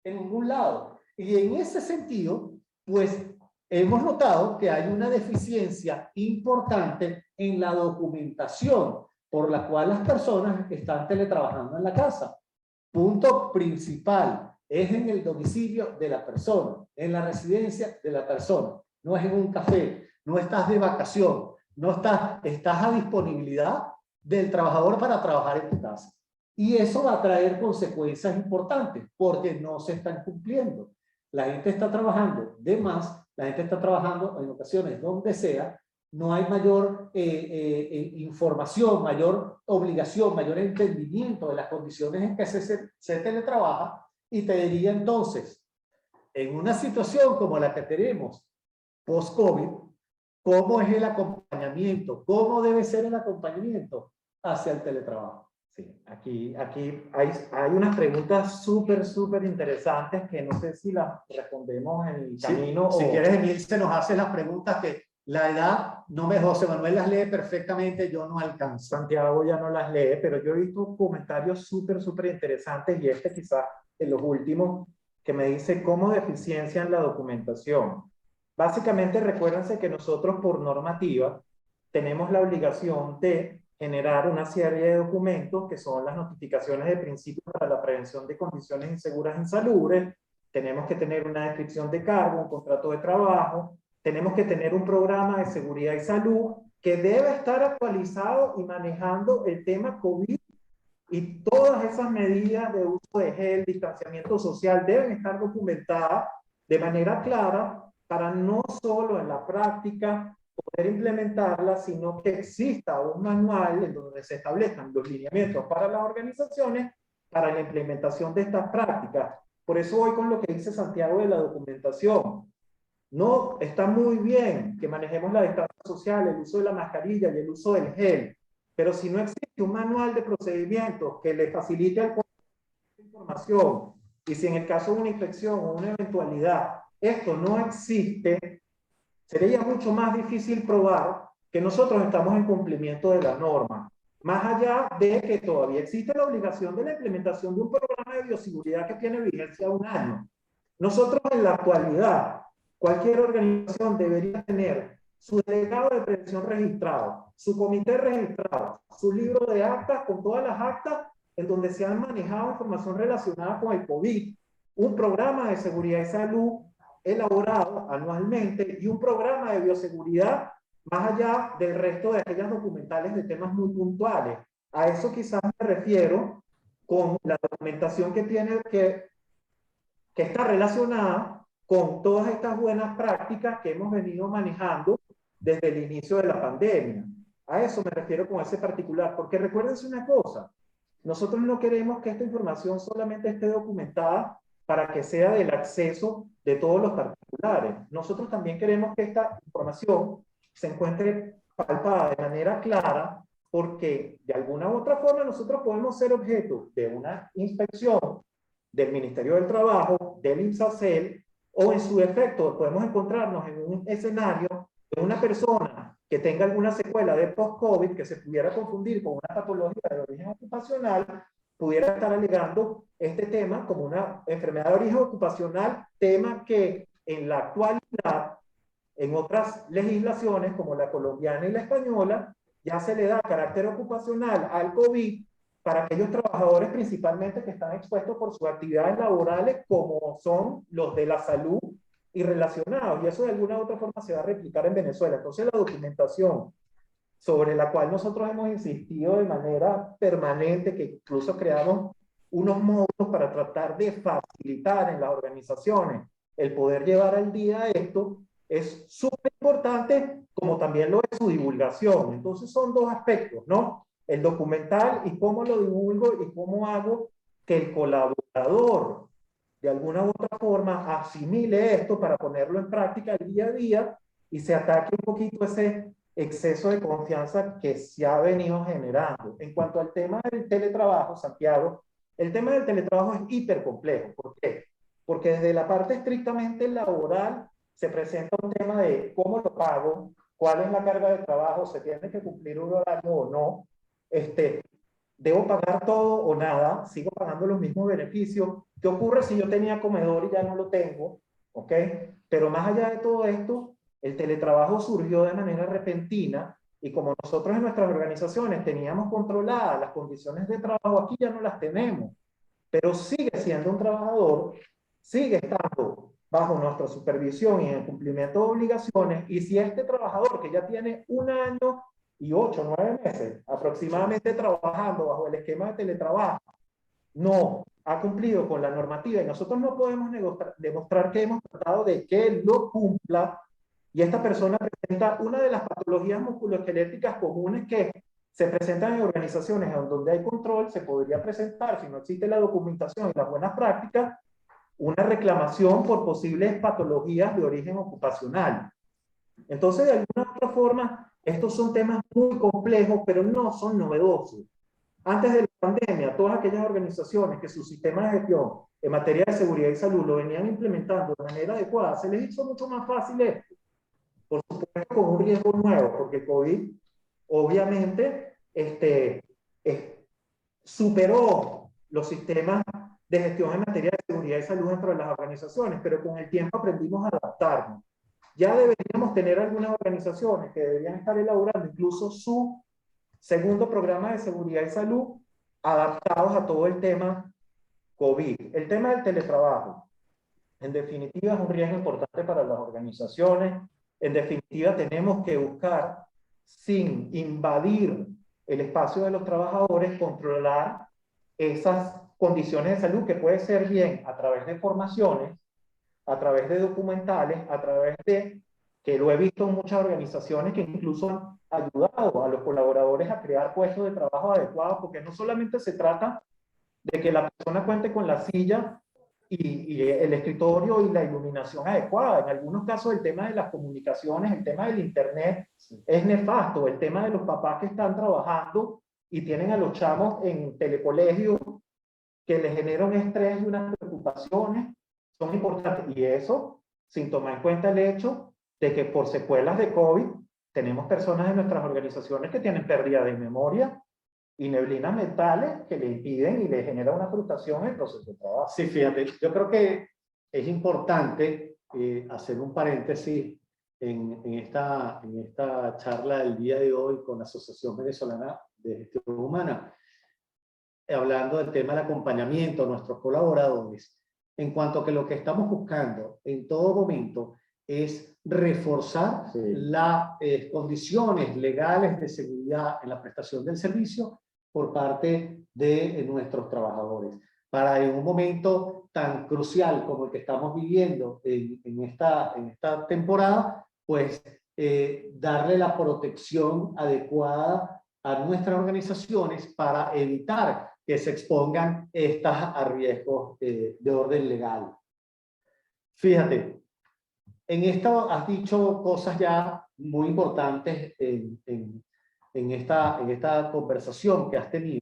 En ningún lado. Y en ese sentido, pues hemos notado que hay una deficiencia importante en la documentación por la cual las personas están teletrabajando en la casa. Punto principal, es en el domicilio de la persona, en la residencia de la persona. No es en un café, no estás de vacación, no estás a disponibilidad del trabajador para trabajar en tu casa. Y eso va a traer consecuencias importantes porque no se están cumpliendo. La gente está trabajando de más, la gente está trabajando en ocasiones donde sea, no hay mayor información, mayor obligación, mayor entendimiento de las condiciones en que se teletrabaja. Y te diría entonces, en una situación como la que tenemos post-COVID, ¿cómo es el acompañamiento? ¿Cómo debe ser el acompañamiento hacia el teletrabajo? Sí, aquí hay unas preguntas súper interesantes que no sé si las respondemos en el camino. Si quieres, Emilce, nos hace las preguntas que la edad, José Manuel las lee perfectamente, yo no alcanzo. Santiago ya no las lee, pero yo he visto comentarios súper interesantes, y este quizás de los últimos, que me dice cómo deficiencian la documentación. Básicamente, recuérdense que nosotros por normativa tenemos la obligación de generar una serie de documentos que son las notificaciones de principios para la prevención de condiciones inseguras e insalubres. Tenemos que tener una descripción de cargo, un contrato de trabajo, tenemos que tener un programa de seguridad y salud que debe estar actualizado y manejando el tema COVID, y todas esas medidas de uso de gel, distanciamiento social deben estar documentadas de manera clara para no solo en la práctica poder implementarla, sino que exista un manual en donde se establezcan los lineamientos para las organizaciones para la implementación de estas prácticas. Por eso voy con lo que dice Santiago de la documentación. No, está muy bien que manejemos la distancia social, el uso de la mascarilla y el uso del gel, pero si no existe un manual de procedimientos que le facilite al información, y si en el caso de una infección o una eventualidad esto no existe, sería mucho más difícil probar que nosotros estamos en cumplimiento de la norma. Más allá de que todavía existe la obligación de la implementación de un programa de bioseguridad que tiene vigencia un año. Nosotros en la actualidad, cualquier organización debería tener su delegado de prevención registrado, su comité registrado, su libro de actas con todas las actas en donde se han manejado información relacionada con el COVID, un programa de seguridad y salud elaborado anualmente y un programa de bioseguridad más allá del resto de aquellas documentales de temas muy puntuales. A eso quizás me refiero con la documentación que tiene que está relacionada con todas estas buenas prácticas que hemos venido manejando desde el inicio de la pandemia. A eso me refiero con ese particular, porque recuérdense una cosa, nosotros no queremos que esta información solamente esté documentada para que sea del acceso de todos los particulares. Nosotros también queremos que esta información se encuentre palpada de manera clara, porque de alguna u otra forma nosotros podemos ser objeto de una inspección del Ministerio del Trabajo, del INSACEL, o en su efecto podemos encontrarnos en un escenario de una persona que tenga alguna secuela de post-COVID que se pudiera confundir con una patología de origen ocupacional, pudiera estar alegando este tema como una enfermedad de origen ocupacional, tema que en la actualidad, en otras legislaciones como la colombiana y la española, ya se le da carácter ocupacional al COVID para aquellos trabajadores principalmente que están expuestos por sus actividades laborales, como son los de la salud y relacionados, y eso de alguna u otra forma se va a replicar en Venezuela. Entonces la documentación sobre la cual nosotros hemos insistido de manera permanente, que incluso creamos unos módulos para tratar de facilitar en las organizaciones el poder llevar al día esto, es súper importante, como también lo es su divulgación. Entonces son dos aspectos, ¿no? El documental y cómo lo divulgo y cómo hago que el colaborador de alguna u otra forma asimile esto para ponerlo en práctica el día a día y se ataque un poquito ese exceso de confianza que se ha venido generando. En cuanto al tema del teletrabajo, Santiago, el tema del teletrabajo es hiper complejo. ¿Por qué? Porque desde la parte estrictamente laboral se presenta un tema de cómo lo pago, cuál es la carga de trabajo, se tiene que cumplir un horario o no, debo pagar todo o nada, sigo pagando los mismos beneficios. ¿Qué ocurre si yo tenía comedor y ya no lo tengo? ¿Ok? Pero más allá de todo esto, el teletrabajo surgió de manera repentina y como nosotros en nuestras organizaciones teníamos controladas las condiciones de trabajo, aquí ya no las tenemos. Pero sigue siendo un trabajador, sigue estando bajo nuestra supervisión y en el cumplimiento de obligaciones. Y si este trabajador que ya tiene 1 año y 8, 9 meses aproximadamente trabajando bajo el esquema de teletrabajo, no ha cumplido con la normativa y nosotros no podemos demostrar que hemos tratado de que él lo cumpla, y esta persona presenta una de las patologías musculoesqueléticas comunes que se presentan en organizaciones donde hay control, se podría presentar, si no existe la documentación y las buenas prácticas, una reclamación por posibles patologías de origen ocupacional. Entonces, de alguna otra forma, estos son temas muy complejos, pero no son novedosos. Antes de la pandemia, todas aquellas organizaciones que su sistema de gestión en materia de seguridad y salud lo venían implementando de manera adecuada, se les hizo mucho más fácil esto. Por supuesto, con un riesgo nuevo, porque COVID, obviamente, superó los sistemas de gestión en materia de seguridad y salud dentro de las organizaciones, pero con el tiempo aprendimos a adaptarnos. Ya deberíamos tener algunas organizaciones que deberían estar elaborando incluso su segundo programa de seguridad y salud adaptados a todo el tema COVID. El tema del teletrabajo, en definitiva, es un riesgo importante para las organizaciones. En definitiva, tenemos que buscar, sin invadir el espacio de los trabajadores, controlar esas condiciones de salud que puede ser bien a través de formaciones, a través de documentales, a través de, que lo he visto en muchas organizaciones que incluso han ayudado a los colaboradores a crear puestos de trabajo adecuados, porque no solamente se trata de que la persona cuente con la silla y el escritorio y la iluminación adecuada. En algunos casos el tema de las comunicaciones, el tema del internet es nefasto. El tema de los papás que están trabajando y tienen a los chamos en telecolegio que les genera un estrés y unas preocupaciones son importantes. Y eso sin tomar en cuenta el hecho de que por secuelas de COVID tenemos personas en nuestras organizaciones que tienen pérdida de memoria y neblinas mentales que le impiden y le genera una frustración en el proceso de trabajo. Sí, fíjate, yo creo que es importante hacer un paréntesis en esta charla del día de hoy con la Asociación Venezolana de Gestión Humana, hablando del tema del acompañamiento a nuestros colaboradores, en cuanto a que lo que estamos buscando en todo momento es reforzar las condiciones legales de seguridad en la prestación del servicio por parte de nuestros trabajadores. Para en un momento tan crucial como el que estamos viviendo en esta temporada, pues darle la protección adecuada a nuestras organizaciones para evitar que se expongan estas a riesgos de orden legal. Fíjate, en esto has dicho cosas ya muy importantes en esta conversación que has tenido,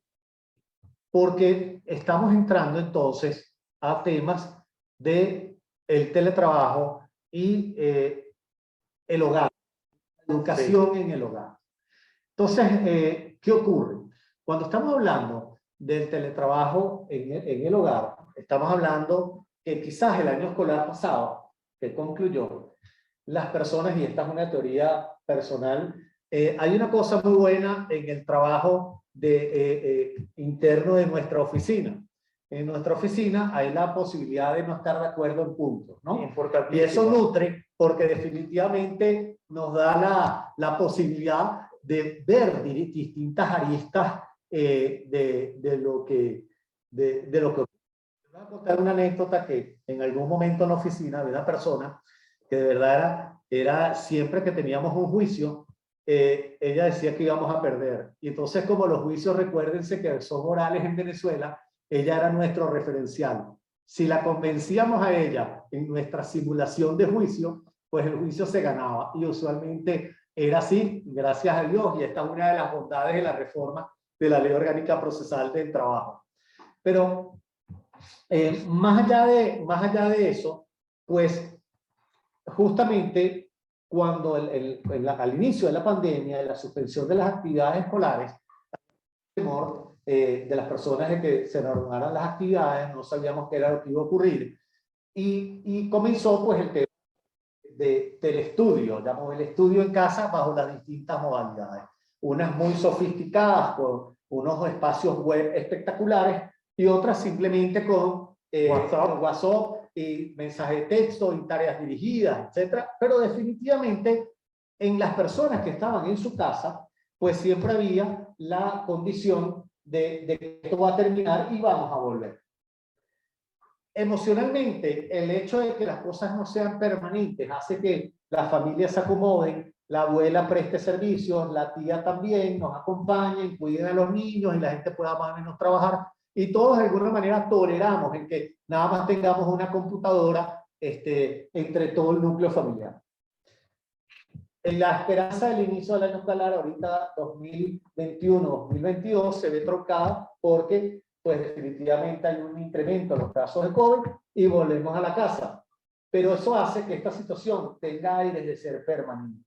porque estamos entrando entonces a temas de el teletrabajo y el hogar, la educación en el hogar. Entonces, ¿qué ocurre? Cuando estamos hablando del teletrabajo en el hogar, estamos hablando que quizás el año escolar pasado, que concluyó, las personas, y esta es una teoría personal, hay una cosa muy buena en el trabajo interno de nuestra oficina. En nuestra oficina hay la posibilidad de no estar de acuerdo en puntos, ¿no? Y eso nutre porque definitivamente nos da la posibilidad de ver distintas aristas de lo que voy a contar una anécdota que en algún momento en la oficina había una persona que de verdad era siempre que teníamos un juicio, ella decía que íbamos a perder. Y entonces, como los juicios, recuérdense que son orales en Venezuela, ella era nuestro referencial. Si la convencíamos a ella en nuestra simulación de juicio, pues el juicio se ganaba. Y usualmente era así, gracias a Dios, y esta es una de las bondades de la reforma de la Ley Orgánica Procesal del Trabajo. Pero más allá de eso, pues justamente cuando al inicio de la pandemia, de la suspensión de las actividades escolares, el temor de las personas de que se reanudaran las actividades, no sabíamos qué era lo que iba a ocurrir, y comenzó pues el tema del estudio, llamamos el estudio en casa bajo las distintas modalidades, unas muy sofisticadas con unos espacios web espectaculares y otras simplemente con WhatsApp y mensaje de texto y tareas dirigidas, etcétera. Pero definitivamente en las personas que estaban en su casa, pues siempre había la condición de que esto va a terminar y vamos a volver. Emocionalmente, el hecho de que las cosas no sean permanentes hace que las familias se acomoden, la abuela preste servicios, la tía también, nos acompañen, cuiden a los niños y la gente pueda más o menos trabajar. Y todos de alguna manera toleramos en que nada más tengamos una computadora entre todo el núcleo familiar. En la esperanza del inicio del año escolar, ahorita 2021-2022, se ve truncada porque pues definitivamente hay un incremento en los casos de COVID y volvemos a la casa. Pero eso hace que esta situación tenga aires de ser permanente.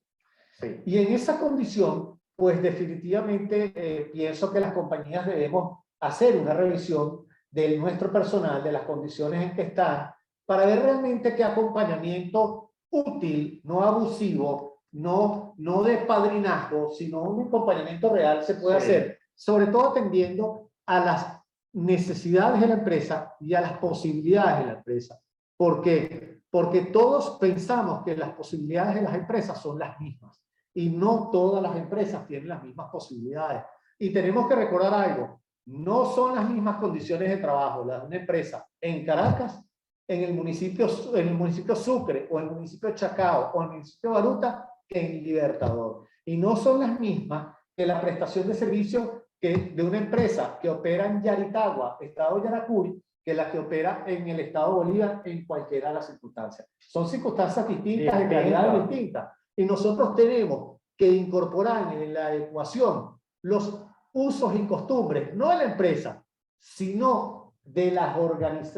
Sí. Y en esa condición, pues definitivamente pienso que las compañías debemos hacer una revisión de nuestro personal, de las condiciones en que están, para ver realmente qué acompañamiento útil, no abusivo, no de padrinazgo, sino un acompañamiento real se puede hacer, sobre todo atendiendo a las necesidades de la empresa y a las posibilidades de la empresa. ¿Por qué? Porque todos pensamos que las posibilidades de las empresas son las mismas y no todas las empresas tienen las mismas posibilidades. Y tenemos que recordar algo, no son las mismas condiciones de trabajo las de una empresa en Caracas, en el municipio Sucre, o en el municipio de Chacao, o en el municipio de Baruta, que en Libertador. Y no son las mismas que la prestación de servicios de una empresa que opera en Yaritagua, estado Yaracuy, que la que opera en el Estado Bolívar en cualquiera de las circunstancias. Son circunstancias distintas, en realidades distintas. Y nosotros tenemos que incorporar en la ecuación los usos y costumbres, no de la empresa, sino de las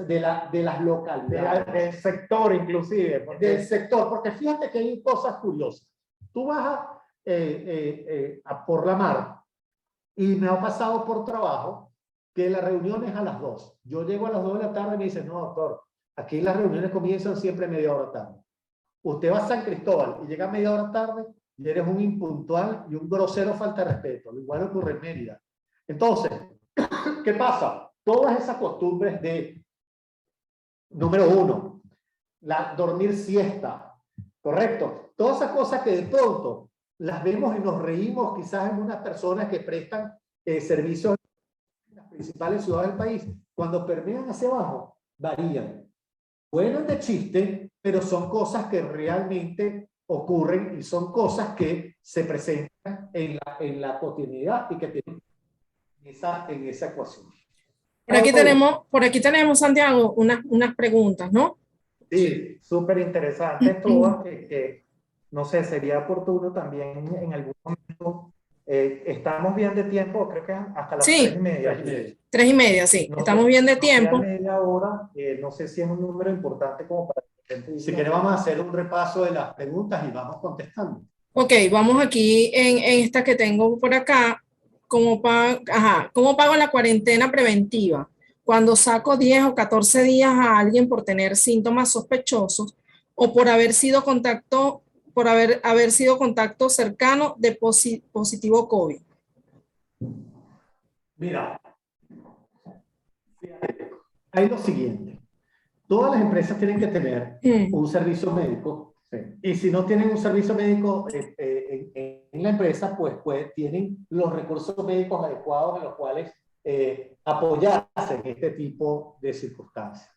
de las localidades. Del sector inclusive. Del sector, porque fíjate que hay cosas curiosas. Tú vas a por la mar y me ha pasado por trabajo que la reunión es a las 2. Yo llego a las 2 de la tarde y me dicen, no, doctor, aquí las reuniones comienzan siempre media hora tarde. Usted va a San Cristóbal y llega media hora tarde y eres un impuntual y un grosero falta de respeto. Lo igual ocurre en Mérida. Entonces, ¿qué pasa? Todas esas costumbres de, número uno, dormir siesta, ¿correcto? Todas esas cosas que de pronto las vemos y nos reímos quizás en unas personas que prestan servicios en las principales ciudades del país, cuando permean hacia abajo, varían. Suenan de chiste, pero son cosas que realmente ocurren y son cosas que se presentan en la cotidianidad y que tienen en esa ecuación. Por aquí tenemos, Santiago, unas preguntas, ¿no? Sí, súper interesante todo, que no sé, sería oportuno también en algún momento. Estamos bien de tiempo, creo que hasta las 3:30. 3:30, sí, no, estamos bien de tiempo. Media hora, no sé si es un número importante como para... Si quieres vamos a hacer un repaso de las preguntas y vamos contestando. Ok, vamos aquí en esta que tengo por acá. ¿Cómo pago la cuarentena preventiva? Cuando saco 10 o 14 días a alguien por tener síntomas sospechosos o por haber sido contacto cercano de positivo COVID. Mira, hay lo siguiente. Todas las empresas tienen que tener un servicio médico. Sí. Y si no tienen un servicio médico en la empresa, pues tienen los recursos médicos adecuados en los cuales apoyarse en este tipo de circunstancias.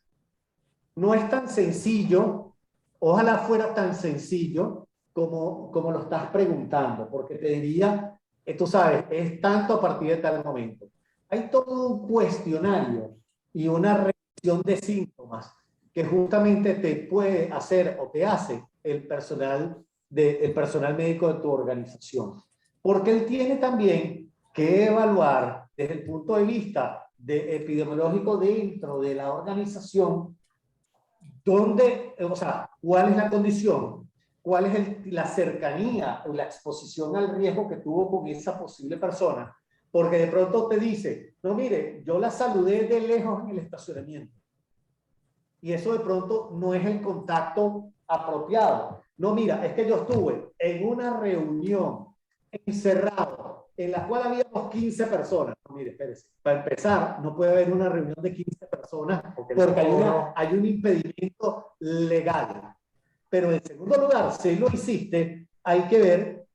No es tan sencillo, ojalá fuera tan sencillo como lo estás preguntando, porque te diría, tú sabes, es tanto a partir de tal momento. Hay todo un cuestionario y una revisión de síntomas que justamente te puede hacer o te hace el personal médico de tu organización. Porque él tiene también que evaluar desde el punto de vista epidemiológico dentro de la organización cuál es la condición, cuál es la cercanía o la exposición al riesgo que tuvo con esa posible persona. Porque de pronto te dice, no, mire, yo la saludé de lejos en el estacionamiento. Y eso de pronto no es el contacto apropiado. No, mira, es que yo estuve en una reunión encerrado en la cual habíamos 15 personas. No, mire, espérese. Para empezar, no puede haber una reunión de 15 personas porque hay un impedimento legal. Pero en segundo lugar, si lo hiciste, hay que ver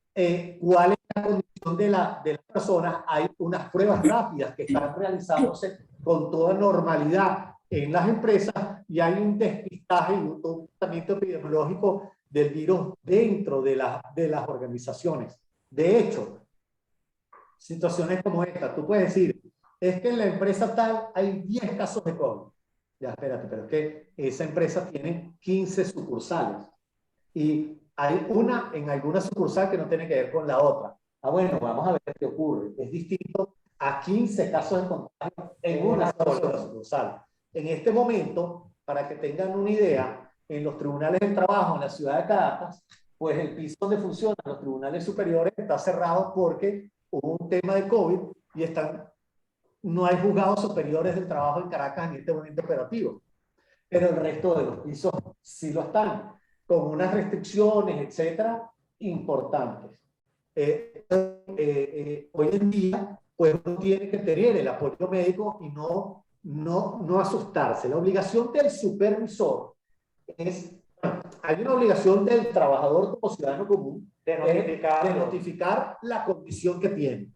cuál es la condición de la persona. Hay unas pruebas rápidas que están realizándose con toda normalidad en las empresas y hay un despistaje y un tratamiento epidemiológico del virus dentro de las organizaciones. De hecho, situaciones como esta, tú puedes decir, es que en la empresa tal hay 10 casos de COVID. Ya, espérate, pero es que esa empresa tiene 15 sucursales y hay una en alguna sucursal que no tiene que ver con la otra. Bueno, vamos a ver qué ocurre. Es distinto a 15 casos de contagio en una sola sucursal. En este momento, para que tengan una idea, en los tribunales del trabajo en la ciudad de Caracas, pues el piso donde funcionan los tribunales superiores está cerrado porque hubo un tema de COVID y no hay juzgados superiores del trabajo en Caracas en este momento operativo. Pero el resto de los pisos sí lo están, con unas restricciones, etcétera, importantes. Hoy en día, pues uno tiene que tener el apoyo médico y no asustarse. La obligación del supervisor hay una obligación del trabajador como ciudadano común de notificar la condición que tiene.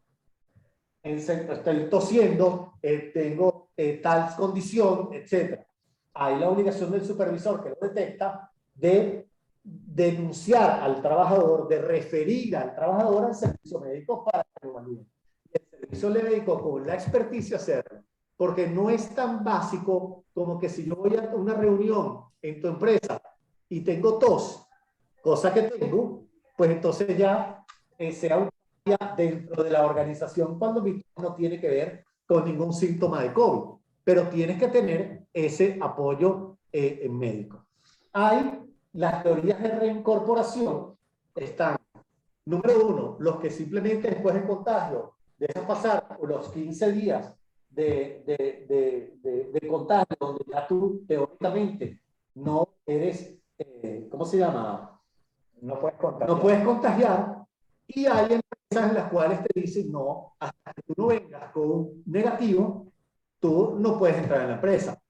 Estoy tosiendo, tengo tal condición, etc. Hay la obligación del supervisor que lo detecta de denunciar al trabajador, de referir al trabajador al servicio médico para que lo evalúe. El servicio médico con la experticia hacerlo. porque no es tan básico como que si yo voy a una reunión en tu empresa y tengo tos, cosa que tengo, pues entonces ya sea un día dentro de la organización cuando mi tos no tiene que ver con ningún síntoma de COVID, pero tienes que tener ese apoyo médico. Hay las teorías de reincorporación, están, número uno, los que simplemente después del contagio dejan pasar los 15 días de contagio, donde ya tú teóricamente no eres, ¿cómo se llama? No puedes contar. No puedes contagiar. Y hay empresas en las cuales te dicen, no, hasta que tú no vengas con un negativo, tú no puedes entrar en la empresa.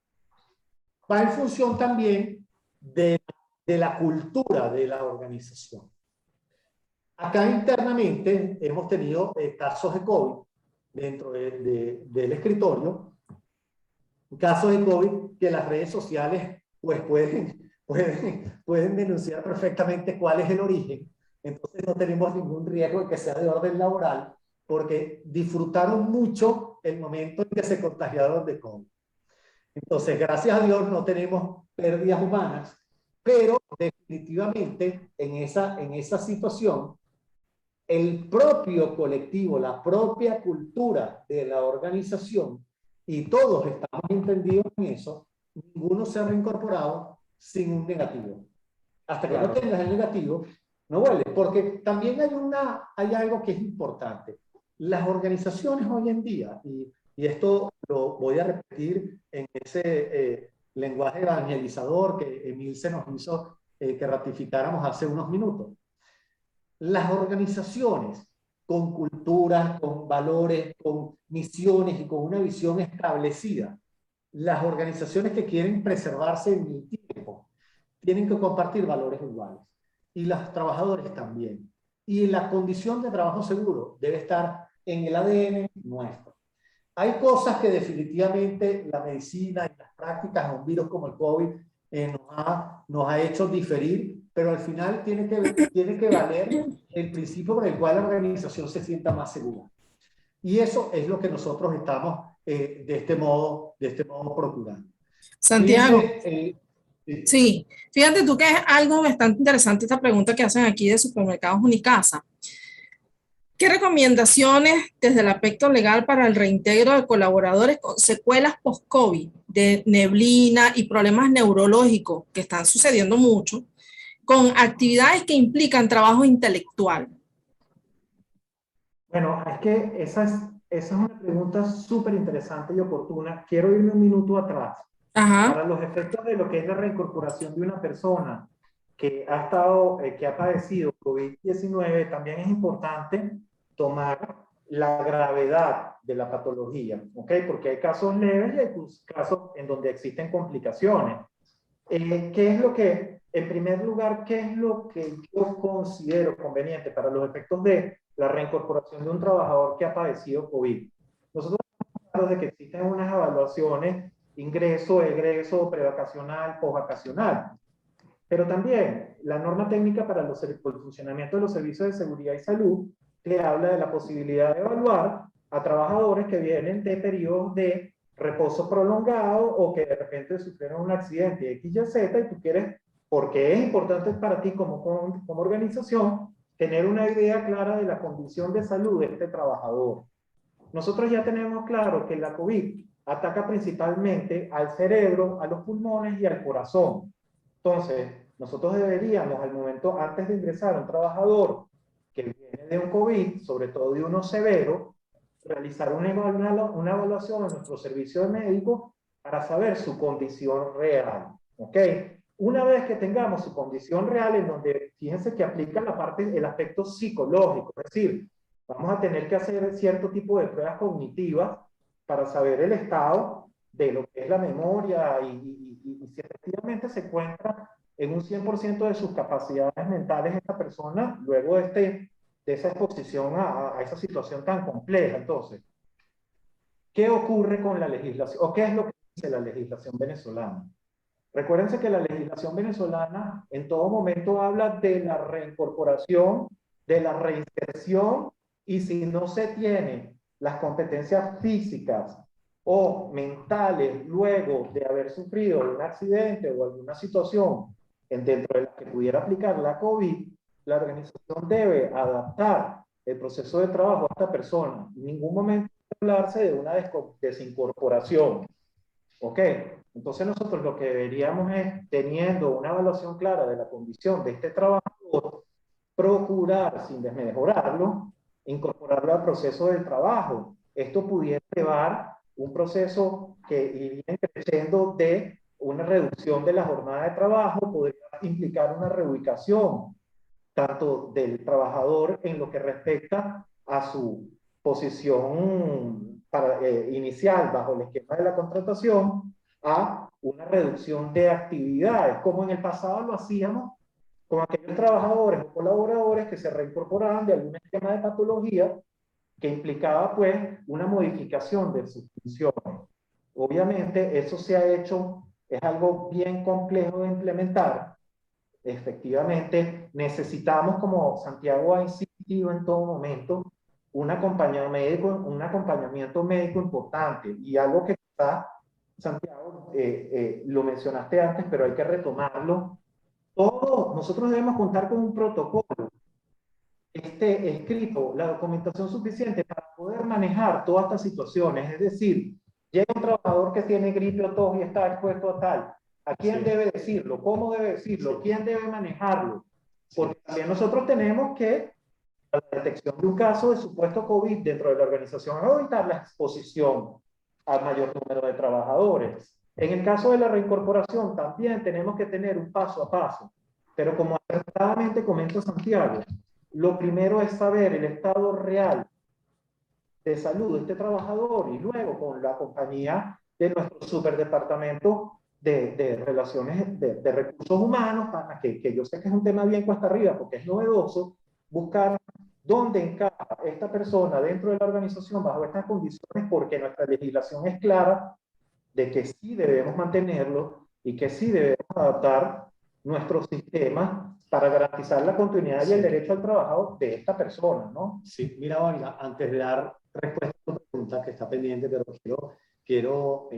Va en función también de la cultura de la organización. Acá internamente hemos tenido casos de COVID dentro del escritorio, casos de COVID que las redes sociales pues pueden denunciar perfectamente cuál es el origen. Entonces no tenemos ningún riesgo de que sea de orden laboral porque disfrutaron mucho el momento en que se contagiaron de COVID. Entonces, gracias a Dios no tenemos pérdidas humanas, pero definitivamente en esa situación el propio colectivo, la propia cultura de la organización, y todos estamos entendidos en eso, ninguno se ha reincorporado sin un negativo. Hasta que no tengas el negativo, no vuelve. Porque también hay algo que es importante. Las organizaciones hoy en día, y esto lo voy a repetir en ese lenguaje evangelizador que Emil se nos hizo que ratificáramos hace unos minutos. Las organizaciones con culturas, con valores, con misiones y con una visión establecida, las organizaciones que quieren preservarse en el tiempo, tienen que compartir valores iguales. Y los trabajadores también. Y la condición de trabajo seguro debe estar en el ADN nuestro. Hay cosas que definitivamente la medicina y las prácticas de un virus como el COVID nos ha hecho diferir, pero al final tiene que valer el principio por el cual la organización se sienta más segura. Y eso es lo que nosotros estamos de este modo procurando. Santiago, Fíjense, sí, fíjate tú que es algo bastante interesante esta pregunta que hacen aquí de Supermercados Unicasa. ¿Qué recomendaciones desde el aspecto legal para el reintegro de colaboradores con secuelas post-COVID, de neblina y problemas neurológicos que están sucediendo mucho, con actividades que implican trabajo intelectual? Bueno, es que esa es una pregunta súper interesante y oportuna. Quiero irme un minuto atrás. Ajá. Para los efectos de lo que es la reincorporación de una persona que ha padecido COVID-19, también es importante tomar la gravedad de la patología, ¿ok? Porque hay casos leves y hay casos en donde existen complicaciones. ¿Qué es lo que, en primer lugar, qué es lo que yo considero conveniente para los efectos de la reincorporación de un trabajador que ha padecido COVID? Nosotros hablamos de que existen unas evaluaciones, ingreso, egreso, prevacacional, posvacacional. Pero también la norma técnica para el funcionamiento de los servicios de seguridad y salud te habla de la posibilidad de evaluar a trabajadores que vienen de periodos de reposo prolongado o que de repente sufrieron un accidente X, Y, Z y tú quieres, porque es importante para ti como organización, tener una idea clara de la condición de salud de este trabajador. Nosotros ya tenemos claro que la COVID ataca principalmente al cerebro, a los pulmones y al corazón. Entonces, nosotros deberíamos, al momento, antes de ingresar a un trabajador que viene de un COVID, sobre todo de uno severo, realizar una evaluación en nuestro servicio de médico para saber su condición real. ¿Ok? Una vez que tengamos su condición real, en donde fíjense que aplica el aspecto psicológico, es decir, vamos a tener que hacer cierto tipo de pruebas cognitivas para saber el estado de lo que es la memoria y si efectivamente se encuentra en un 100% de sus capacidades mentales esta persona luego de esa exposición a esa situación tan compleja. Entonces, ¿qué ocurre con la legislación? ¿O qué es lo que dice la legislación venezolana? Recuérdense que la legislación venezolana en todo momento habla de la reincorporación, de la reinserción, y si no se tiene las competencias físicas o mentales luego de haber sufrido un accidente o alguna situación dentro de la que pudiera aplicar la COVID, la organización debe adaptar el proceso de trabajo a esta persona. En ningún momento debe hablarse de una desincorporación. ¿Ok? Entonces nosotros lo que deberíamos es, teniendo una evaluación clara de la condición de este trabajador, procurar, sin desmejorarlo, incorporarlo al proceso del trabajo. Esto pudiera llevar un proceso que iría creciendo de una reducción de la jornada de trabajo, podría implicar una reubicación tanto del trabajador en lo que respecta a su posición inicial bajo el esquema de la contratación, a una reducción de actividades, como en el pasado lo hacíamos con aquellos trabajadores o colaboradores que se reincorporaban de algún esquema de patología que implicaba pues una modificación de sus funciones. Obviamente eso se ha hecho, es algo bien complejo de implementar. Efectivamente necesitamos, como Santiago ha insistido en todo momento, un acompañamiento médico importante, y algo que está, Santiago, lo mencionaste antes, pero hay que retomarlo. Nosotros debemos contar con un protocolo escrito, la documentación suficiente para poder manejar todas estas situaciones. Es decir, llega un trabajador que tiene gripe o tos y está expuesto a tal. ¿A quién debe decirlo? ¿Cómo debe decirlo? ¿Quién debe manejarlo? Porque también nosotros tenemos que, a la detección de un caso de supuesto COVID dentro de la organización, evitar la exposición al mayor número de trabajadores. En el caso de la reincorporación también tenemos que tener un paso a paso. Pero como acertadamente comenta Santiago, lo primero es saber el estado real de salud de este trabajador, y luego con la compañía de nuestro superdepartamento de relaciones de recursos humanos, que yo sé que es un tema bien cuesta arriba porque es novedoso, buscar dónde encaja esta persona dentro de la organización bajo estas condiciones, porque nuestra legislación es clara de que sí debemos mantenerlo y que sí debemos adaptar nuestros sistemas para garantizar la continuidad y el derecho al trabajo de esta persona, ¿no? Sí, mira, Olga, antes de dar respuesta a tu pregunta que está pendiente, pero quiero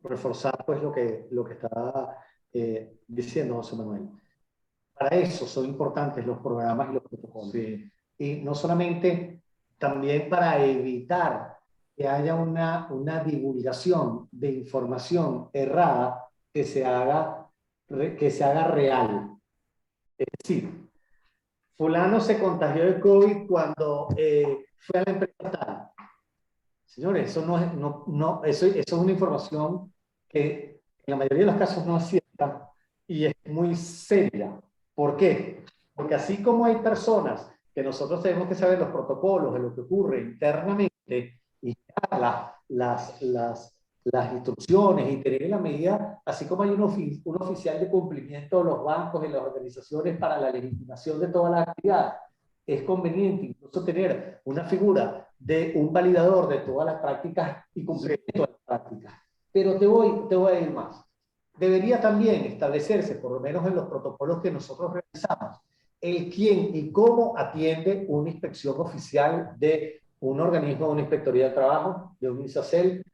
reforzar pues lo que está diciendo José Manuel. Para eso son importantes los programas y los protocolos. Sí. Y no solamente, también para evitar que haya una divulgación de información errada que se haga real. Es decir, fulano se contagió de COVID cuando fue a la empresa tal. Señores, eso es una información que en la mayoría de los casos no es cierta y es muy seria. ¿Por qué? Porque así como hay personas que nosotros tenemos que saber los protocolos de lo que ocurre internamente y dar las instrucciones y tener en la medida, así como hay un oficial de cumplimiento de los bancos y las organizaciones para la legitimación de todas las actividades, es conveniente incluso tener una figura de un validador de todas las prácticas y cumplimiento de las prácticas. Pero te voy a ir más. Debería también establecerse, por lo menos en los protocolos que nosotros realizamos, el quién y cómo atiende una inspección oficial de un organismo, de una inspectoría de trabajo, de un INSACEL, de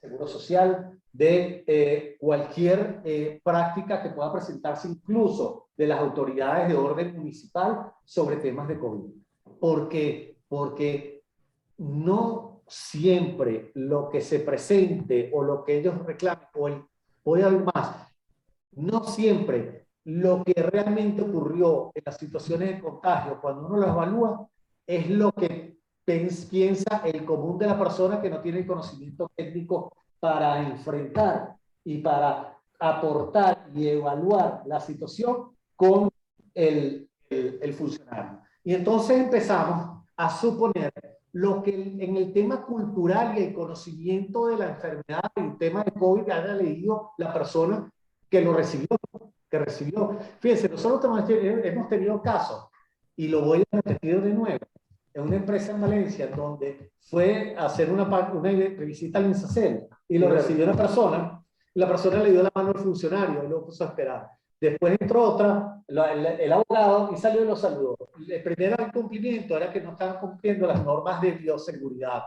Seguro Social, de cualquier práctica que pueda presentarse incluso de las autoridades de orden municipal sobre temas de COVID. Porque no siempre lo que se presente o lo que ellos reclamen, voy a ver más, no siempre lo que realmente ocurrió en las situaciones de contagio, cuando uno lo evalúa, es lo que piensa el común de la persona que no tiene el conocimiento técnico para enfrentar y para aportar y evaluar la situación con el funcionario. Y entonces empezamos a suponer lo que en el tema cultural y el conocimiento de la enfermedad, el tema de COVID, haya leído la persona que lo recibió, Fíjense, nosotros hemos tenido casos, y lo voy a repetir de nuevo, en una empresa en Valencia donde fue a hacer una visita al INSACEL y lo recibió una persona, y la persona le dio la mano al funcionario y lo puso a esperar. Después entró otra, el abogado, y salió y lo saludó. El primer incumplimiento era que no estaban cumpliendo las normas de bioseguridad.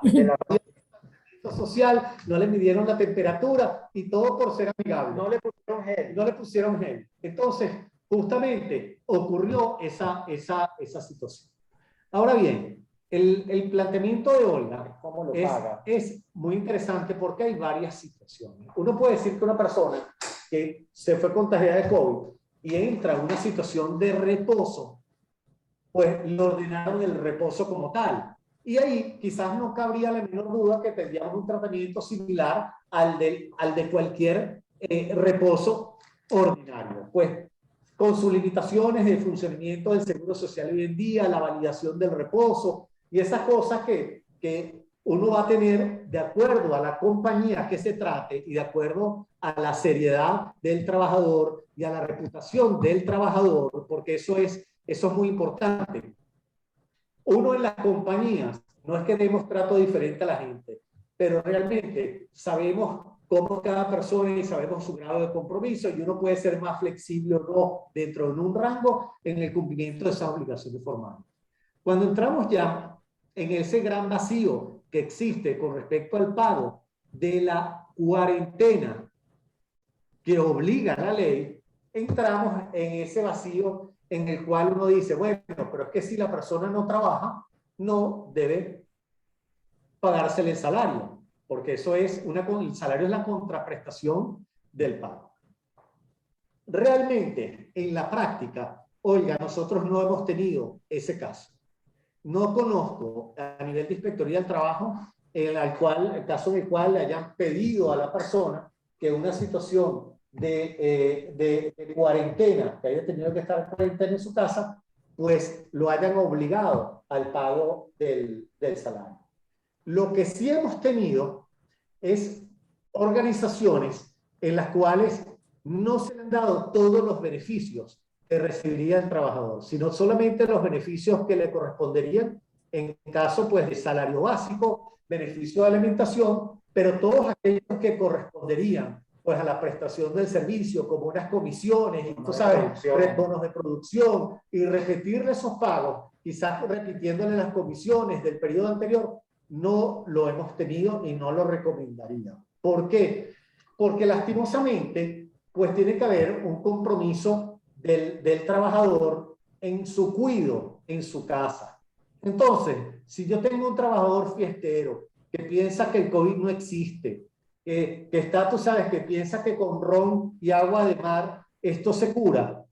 distanciamiento social, no le midieron la temperatura y todo por ser amigable. No le pusieron gel. No le pusieron gel. Entonces, justamente ocurrió esa situación. Ahora bien, el planteamiento de Olga ¿Cómo lo paga? es muy interesante porque hay varias situaciones. Uno puede decir que una persona que se fue contagiada de COVID y entra en una situación de reposo, pues le ordenaron el reposo como tal. Y ahí quizás no cabría la menor duda que tendríamos un tratamiento similar al de cualquier reposo ordinario. Pues con sus limitaciones de funcionamiento del Seguro Social hoy en día, la validación del reposo y esas cosas que uno va a tener de acuerdo a la compañía que se trate y de acuerdo a la seriedad del trabajador y a la reputación del trabajador, porque eso es muy importante. Uno en las compañías, no es que demos trato diferente a la gente, pero realmente sabemos cómo cada persona y sabemos su grado de compromiso y uno puede ser más flexible o no dentro de un rango en el cumplimiento de esas obligaciones formales. Cuando entramos ya en ese gran vacío que existe con respecto al pago de la cuarentena que obliga a la ley, entramos en ese vacío en el cual uno dice, bueno, pero es que si la persona no trabaja, no debe pagársele el salario, porque eso es el salario es la contraprestación del pago. Realmente, en la práctica, oiga, nosotros no hemos tenido ese caso. No conozco a nivel de inspectoría del trabajo el caso en el cual le hayan pedido a la persona que una situación de cuarentena, que haya tenido que estar en cuarentena en su casa, pues lo hayan obligado al pago del salario. Lo que sí hemos tenido es organizaciones en las cuales no se le han dado todos los beneficios que recibiría el trabajador, sino solamente los beneficios que le corresponderían en caso pues de salario básico, beneficio de alimentación, pero todos aquellos que corresponderían pues a la prestación del servicio, como unas comisiones, y tú sabes, bonos de producción, y repetirle esos pagos, quizás repitiéndole las comisiones del periodo anterior, no lo hemos tenido y no lo recomendaría. ¿Por qué? Porque lastimosamente, pues tiene que haber un compromiso del trabajador en su cuidado, en su casa. Entonces, si yo tengo un trabajador fiestero que piensa que el COVID no existe, que está, tú sabes, que piensa que con ron y agua de mar esto se cura,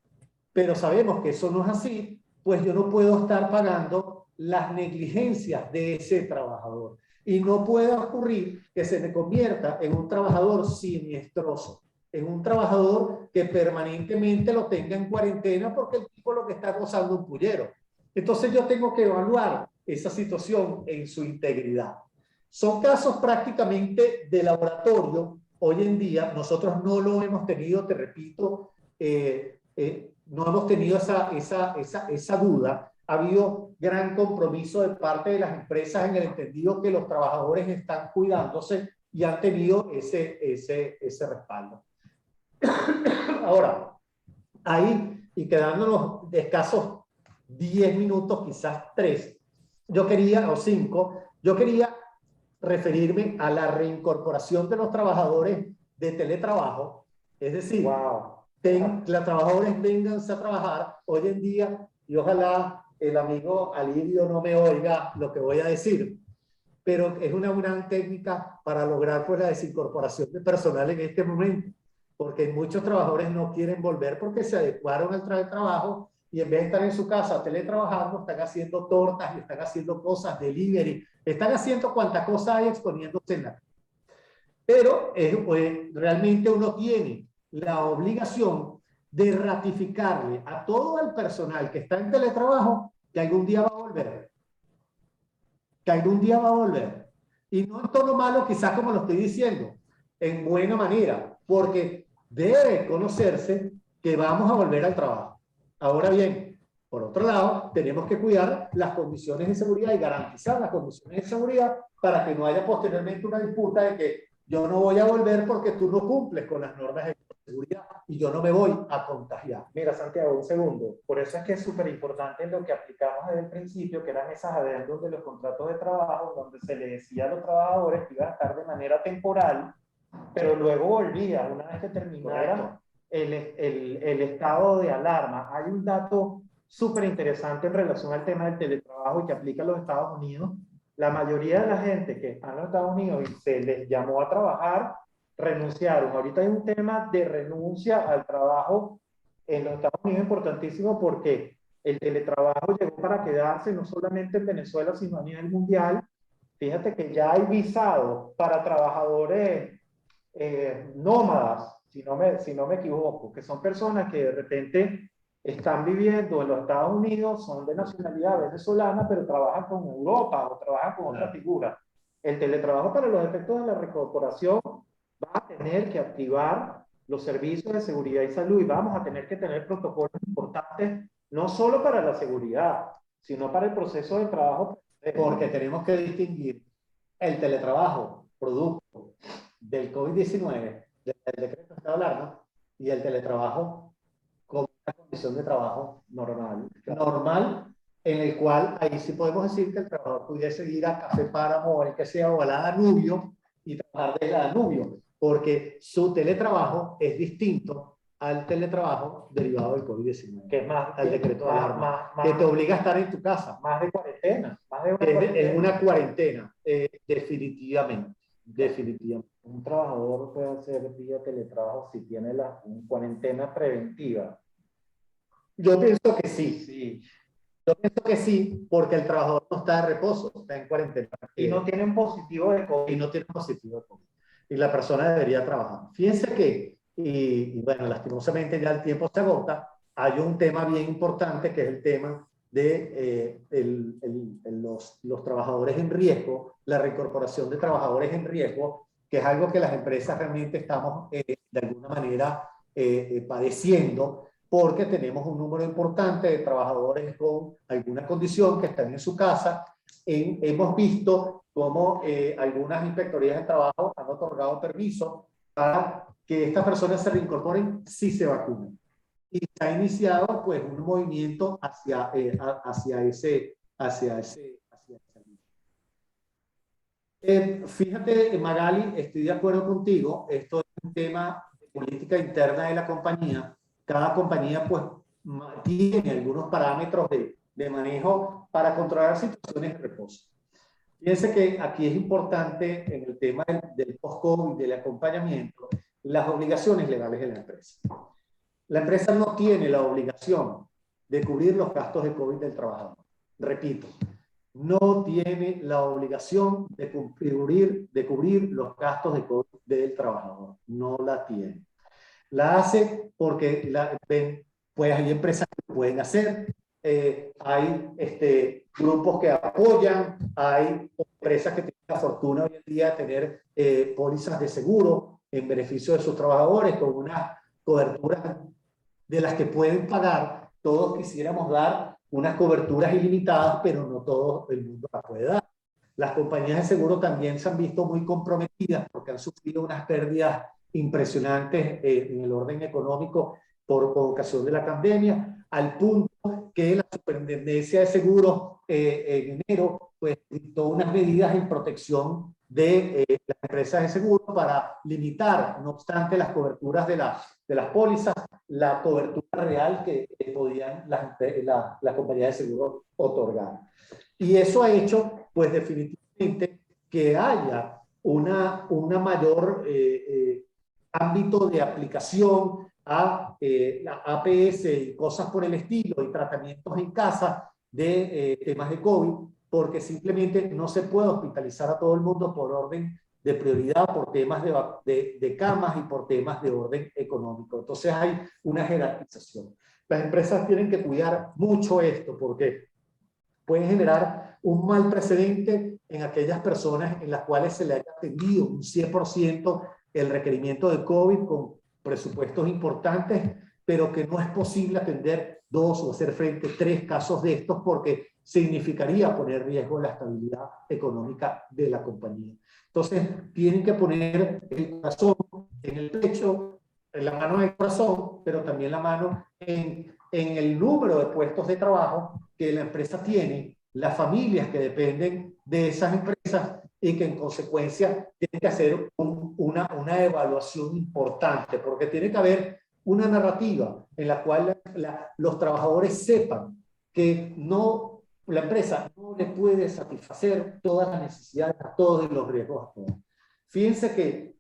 pero sabemos que eso no es así, pues yo no puedo estar pagando las negligencias de ese trabajador. Y no puede ocurrir que se me convierta en un trabajador siniestroso, en un trabajador que permanentemente lo tenga en cuarentena porque el tipo lo que está gozando un pullero. Entonces yo tengo que evaluar esa situación en su integridad. Son casos prácticamente de laboratorio. Hoy en día nosotros no lo hemos tenido, te repito, no hemos tenido esa duda. Ha habido gran compromiso de parte de las empresas en el entendido que los trabajadores están cuidándose y han tenido ese respaldo. Ahora, ahí, y quedándonos de escasos 10 minutos, quizás 3, o 5, yo quería referirme a la reincorporación de los trabajadores de teletrabajo, es decir, los trabajadores vénganse a trabajar hoy en día, y ojalá el amigo Alirio no me oiga lo que voy a decir, pero es una gran técnica para lograr pues la desincorporación de personal en este momento, porque muchos trabajadores no quieren volver porque se adecuaron al trabajo y en vez de estar en su casa teletrabajando, están haciendo tortas y están haciendo cosas, delivery, están haciendo cuanta cosa hay exponiéndose en la... Pero realmente uno tiene la obligación de ratificarle a todo el personal que está en teletrabajo que algún día va a volver. Que algún día va a volver. Y no en tono malo, quizás como lo estoy diciendo, en buena manera, porque debe conocerse que vamos a volver al trabajo. Ahora bien, por otro lado, tenemos que cuidar las condiciones de seguridad y garantizar las condiciones de seguridad para que no haya posteriormente una disputa de que yo no voy a volver porque tú no cumples con las normas. seguridad y yo no me voy a contagiar. Mira, Santiago, un segundo. Por eso es que es súper importante lo que aplicamos desde el principio, que eran esas adendos de los contratos de trabajo, donde se le decía a los trabajadores que iban a estar de manera temporal, pero luego volvía, una vez que terminara el estado de alarma. Hay un dato súper interesante en relación al tema del teletrabajo y que aplica a los Estados Unidos. La mayoría de la gente que está en los Estados Unidos y se les llamó a trabajar, renunciaron. Ahorita hay un tema de renuncia al trabajo en los Estados Unidos importantísimo porque el teletrabajo llegó para quedarse no solamente en Venezuela, sino a nivel mundial. Fíjate que ya hay visados para trabajadores nómadas, si no me equivoco, que son personas que de repente están viviendo en los Estados Unidos, son de nacionalidad venezolana, pero trabajan con Europa o trabajan con otra figura. El teletrabajo para los efectos de la reincorporación va a tener que activar los servicios de seguridad y salud y vamos a tener que tener protocolos importantes, no solo para la seguridad, sino para el proceso de trabajo. Porque tenemos que distinguir el teletrabajo producto del COVID-19, del decreto de estado de alarma, y el teletrabajo como una condición de trabajo normal, en el cual ahí sí podemos decir que el trabajador pudiese ir a Café Páramo o el que sea, o a la Danubio y trabajar desde la Danubio, porque su teletrabajo es distinto al teletrabajo derivado del COVID-19, que es más al decreto de alarma, que te obliga a estar en tu casa. Más de cuarentena. Es una cuarentena, definitivamente. Un trabajador puede hacer vía teletrabajo si tiene la cuarentena preventiva. Yo pienso que sí. Yo pienso que sí, porque el trabajador no está de reposo, está en cuarentena. Y no tiene un positivo de COVID. Y la persona debería trabajar. Fíjense que, y bueno, lastimosamente ya el tiempo se agota, hay un tema bien importante que es el tema de los trabajadores en riesgo, la reincorporación de trabajadores en riesgo, que es algo que las empresas realmente estamos de alguna manera padeciendo, porque tenemos un número importante de trabajadores con alguna condición que están en su casa. Hemos visto cómo algunas inspectorías de trabajo han otorgado permiso para que estas personas se reincorporen si se vacunan. Y se ha iniciado pues un movimiento hacia ese. Fíjate, Magali, estoy de acuerdo contigo. Esto es un tema de política interna de la compañía. Cada compañía pues tiene algunos parámetros de manejo para controlar situaciones de reposo. Fíjense que aquí es importante en el tema del post-COVID, del acompañamiento, las obligaciones legales de la empresa. La empresa no tiene la obligación de cubrir los gastos de COVID del trabajador. Repito, no tiene la obligación de cubrir los gastos de COVID del trabajador. No la tiene. La hace porque pues hay empresas que lo pueden hacer, hay grupos que apoyan, hay empresas que tienen la fortuna hoy en día de tener pólizas de seguro en beneficio de sus trabajadores con unas coberturas de las que pueden pagar. Todos quisiéramos dar unas coberturas ilimitadas, pero no todo el mundo las puede dar. Las compañías de seguro también se han visto muy comprometidas porque han sufrido unas pérdidas impresionantes en el orden económico por ocasión de la pandemia, al punto que la Superintendencia de Seguros en enero pues dictó unas medidas en protección de las empresas de seguro para limitar, no obstante las coberturas de las pólizas, la cobertura real que podían las compañías de seguro otorgar. Y eso ha hecho pues definitivamente que haya una mayor ámbito de aplicación a la APS y cosas por el estilo y tratamientos en casa de temas de COVID, porque simplemente no se puede hospitalizar a todo el mundo por orden de prioridad, por temas de camas y por temas de orden económico. Entonces hay una jerarquización. Las empresas tienen que cuidar mucho esto porque puede generar un mal precedente en aquellas personas en las cuales se le haya atendido un 100% el requerimiento de COVID con presupuestos importantes, pero que no es posible atender 2 o hacer frente a 3 casos de estos porque significaría poner en riesgo la estabilidad económica de la compañía. Entonces, tienen que poner el corazón en el pecho, la mano en el corazón, pero también la mano en el número de puestos de trabajo que la empresa tiene, las familias que dependen de esas empresas y que en consecuencia tienen que hacer una evaluación importante, porque tiene que haber una narrativa en la cual los trabajadores sepan que la empresa no le puede satisfacer todas las necesidades a todos y los riesgos a todos. Fíjense que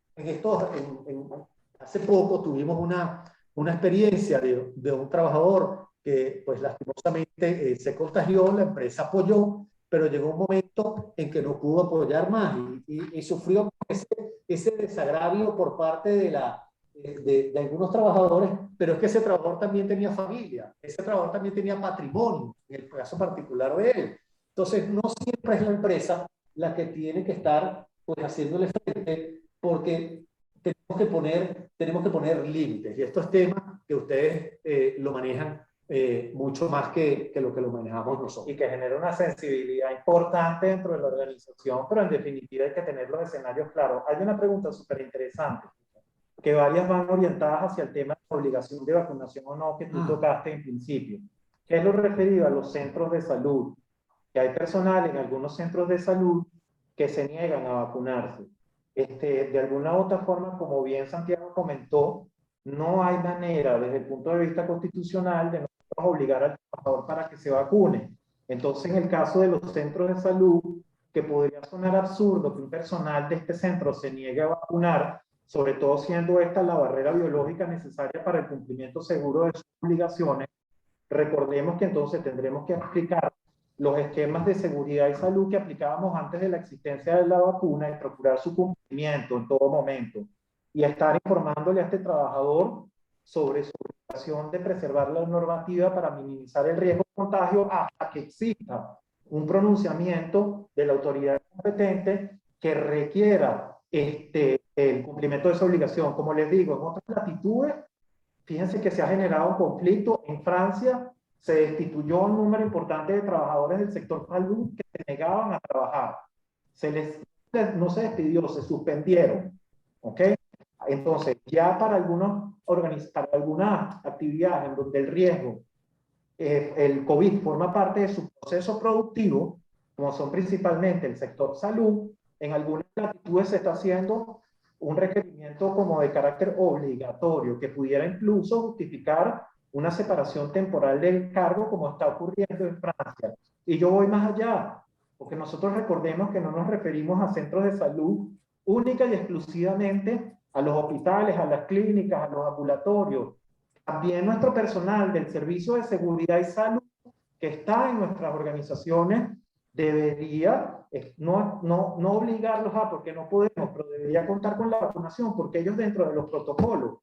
hace poco tuvimos una experiencia de un trabajador que pues lastimosamente se contagió, la empresa apoyó, pero llegó un momento en que no pudo apoyar más y sufrió ese desagravio por parte de algunos trabajadores, pero es que ese trabajador también tenía familia, ese trabajador también tenía patrimonio, en el caso particular de él. Entonces, no siempre es la empresa la que tiene que estar pues haciéndole frente, porque tenemos que poner límites, y esto es tema que ustedes lo manejan mucho más que lo que lo manejamos nosotros. Y que genera una sensibilidad importante dentro de la organización, pero en definitiva hay que tener los escenarios claros. Hay una pregunta súper interesante, que varias van orientadas hacia el tema de la obligación de vacunación o no, que tú tocaste en principio. ¿Qué es lo referido a los centros de salud? Que hay personal en algunos centros de salud que se niegan a vacunarse. De alguna u otra forma, como bien Santiago comentó, no hay manera desde el punto de vista constitucional de nosotros obligar al trabajador para que se vacune. Entonces, en el caso de los centros de salud, que podría sonar absurdo que un personal de este centro se niegue a vacunar, sobre todo siendo esta la barrera biológica necesaria para el cumplimiento seguro de sus obligaciones, recordemos que entonces tendremos que aplicar los esquemas de seguridad y salud que aplicábamos antes de la existencia de la vacuna y procurar su cumplimiento en todo momento. Y estar informándole a este trabajador sobre su obligación de preservar la normativa para minimizar el riesgo de contagio hasta que exista un pronunciamiento de la autoridad competente que requiera el cumplimiento de esa obligación. Como les digo, en otras latitudes, fíjense que se ha generado un conflicto. En Francia se destituyó un número importante de trabajadores del sector salud que se negaban a trabajar. No se despidió, se suspendieron. ¿Ok? Entonces, ya para algunas actividades en donde el riesgo, el COVID forma parte de su proceso productivo, como son principalmente el sector salud, en algunas latitudes se está haciendo un requerimiento como de carácter obligatorio, que pudiera incluso justificar una separación temporal del cargo, como está ocurriendo en Francia. Y yo voy más allá, porque nosotros recordemos que no nos referimos a centros de salud única y exclusivamente a los hospitales, a las clínicas, a los ambulatorios. También nuestro personal del Servicio de Seguridad y Salud, que está en nuestras organizaciones, debería no obligarlos porque no podemos, pero debería contar con la vacunación, porque ellos dentro de los protocolos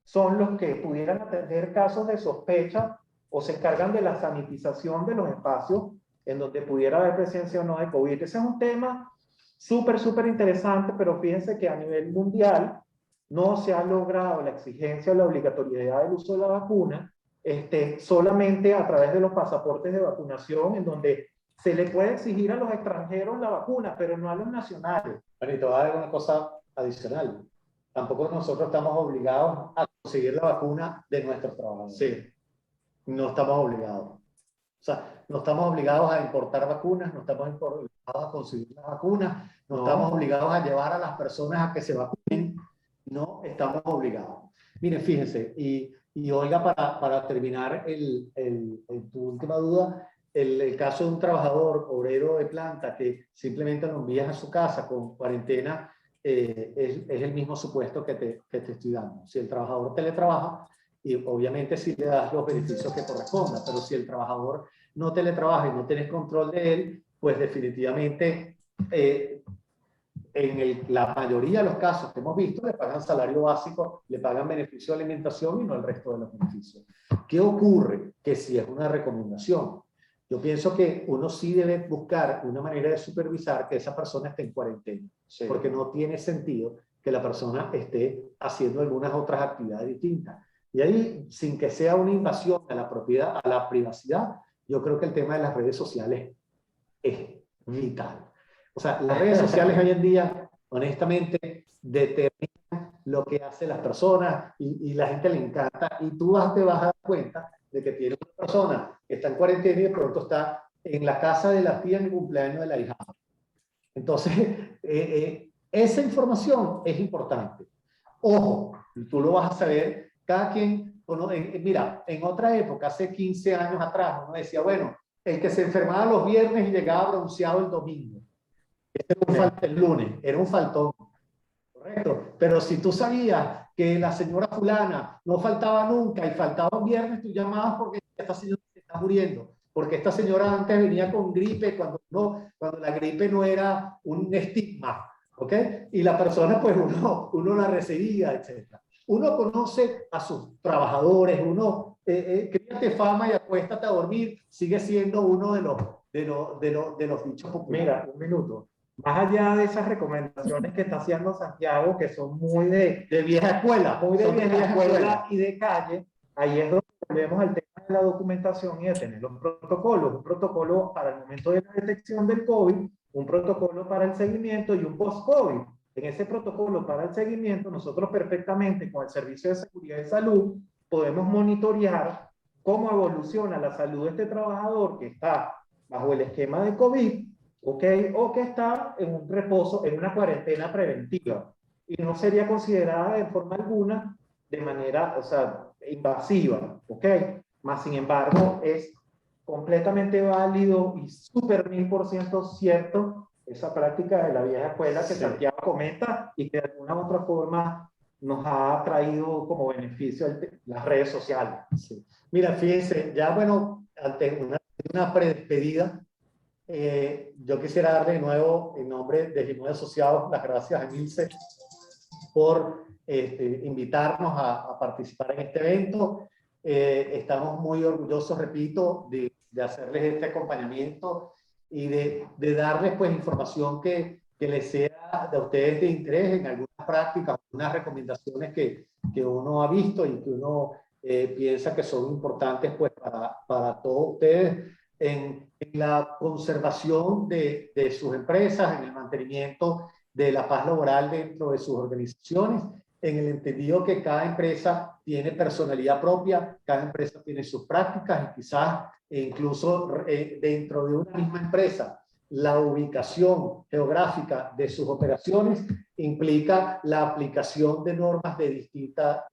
son los que pudieran atender casos de sospecha o se encargan de la sanitización de los espacios en donde pudiera haber presencia o no de COVID. Ese es un tema súper interesante, pero fíjense que a nivel mundial no se ha logrado la exigencia o la obligatoriedad del uso de la vacuna, solamente a través de los pasaportes de vacunación, en donde se le puede exigir a los extranjeros la vacuna, pero no a los nacionales. Bueno, y te voy a dar una cosa adicional. Tampoco nosotros estamos obligados a conseguir la vacuna de nuestros trabajadores. Sí. No estamos obligados. O sea, no estamos obligados a importar vacunas, no estamos obligados a conseguir las vacunas, no estamos obligados a llevar a las personas a que se vacunen, no estamos obligados. Miren, fíjense, y Olga, para terminar tu última duda, el caso de un trabajador obrero de planta que simplemente lo envías a su casa con cuarentena, es el mismo supuesto que te estoy dando. Si el trabajador teletrabaja, y obviamente si le das los beneficios que correspondan, pero si el trabajador no teletrabaja y no tienes control de él, pues definitivamente la mayoría de los casos que hemos visto le pagan salario básico, le pagan beneficio de alimentación y no el resto de los beneficios. ¿Qué ocurre? Que si es una recomendación, yo pienso que uno sí debe buscar una manera de supervisar que esa persona esté en cuarentena, sí, porque no tiene sentido que la persona esté haciendo algunas otras actividades distintas. Y ahí, sin que sea una invasión a la propiedad, a la privacidad, yo creo que el tema de las redes sociales es vital. O sea, las redes sociales hoy en día, honestamente, determinan lo que hacen las personas y la gente le encanta. Y tú te vas a dar cuenta de que tiene una persona que está en cuarentena y de pronto está en la casa de la tía en el cumpleaños de la hija. Entonces, esa información es importante. Ojo, tú lo vas a saber, cada quien, mira, en otra época, hace 15 años atrás, uno decía, bueno, el que se enfermaba los viernes y llegaba bronceado el domingo, el lunes, era un faltón, correcto. Pero si tú sabías que la señora fulana no faltaba nunca y faltaba un viernes, tú llamabas porque esta señora se está muriendo. Porque esta señora antes venía con gripe cuando la gripe no era un estigma, ¿ok? Y la persona, pues uno la recibía, etc. Uno conoce a sus trabajadores, críate fama y acuéstate a dormir, sigue siendo uno de los dichos populares. Mira, un minuto. Más allá de esas recomendaciones que está haciendo Santiago, que son muy de vieja escuela, muy de vieja escuela y de calle, ahí es donde volvemos al tema de la documentación y de tener los protocolos. Un protocolo para el momento de la detección del COVID, un protocolo para el seguimiento y un post-COVID. En ese protocolo para el seguimiento, nosotros perfectamente con el Servicio de Seguridad y Salud podemos monitorear cómo evoluciona la salud de este trabajador que está bajo el esquema de COVID, ¿ok? O que está en un reposo, en una cuarentena preventiva. Y no sería considerada de forma alguna de manera, o sea, invasiva, ¿ok? Más sin embargo, es completamente válido y súper 1000% cierto esa práctica de la vieja escuela que Santiago comenta y que de alguna u otra forma nos ha traído como beneficio las redes sociales. Sí. Mira, fíjense, ya bueno, ante una predespedida, yo quisiera darle de nuevo, en nombre de Gimón Asociados, las gracias a Emilce por invitarnos a participar en este evento. Estamos muy orgullosos, repito, de hacerles este acompañamiento y de darles pues información que les sea de ustedes de interés en algunas prácticas, algunas recomendaciones que uno ha visto y que uno piensa que son importantes pues para todos ustedes en la conservación de sus empresas, en el mantenimiento de la paz laboral dentro de sus organizaciones, en el entendido que cada empresa tiene personalidad propia, cada empresa tiene sus prácticas y quizás incluso dentro de una misma empresa la ubicación geográfica de sus operaciones implica la aplicación de normas de distinta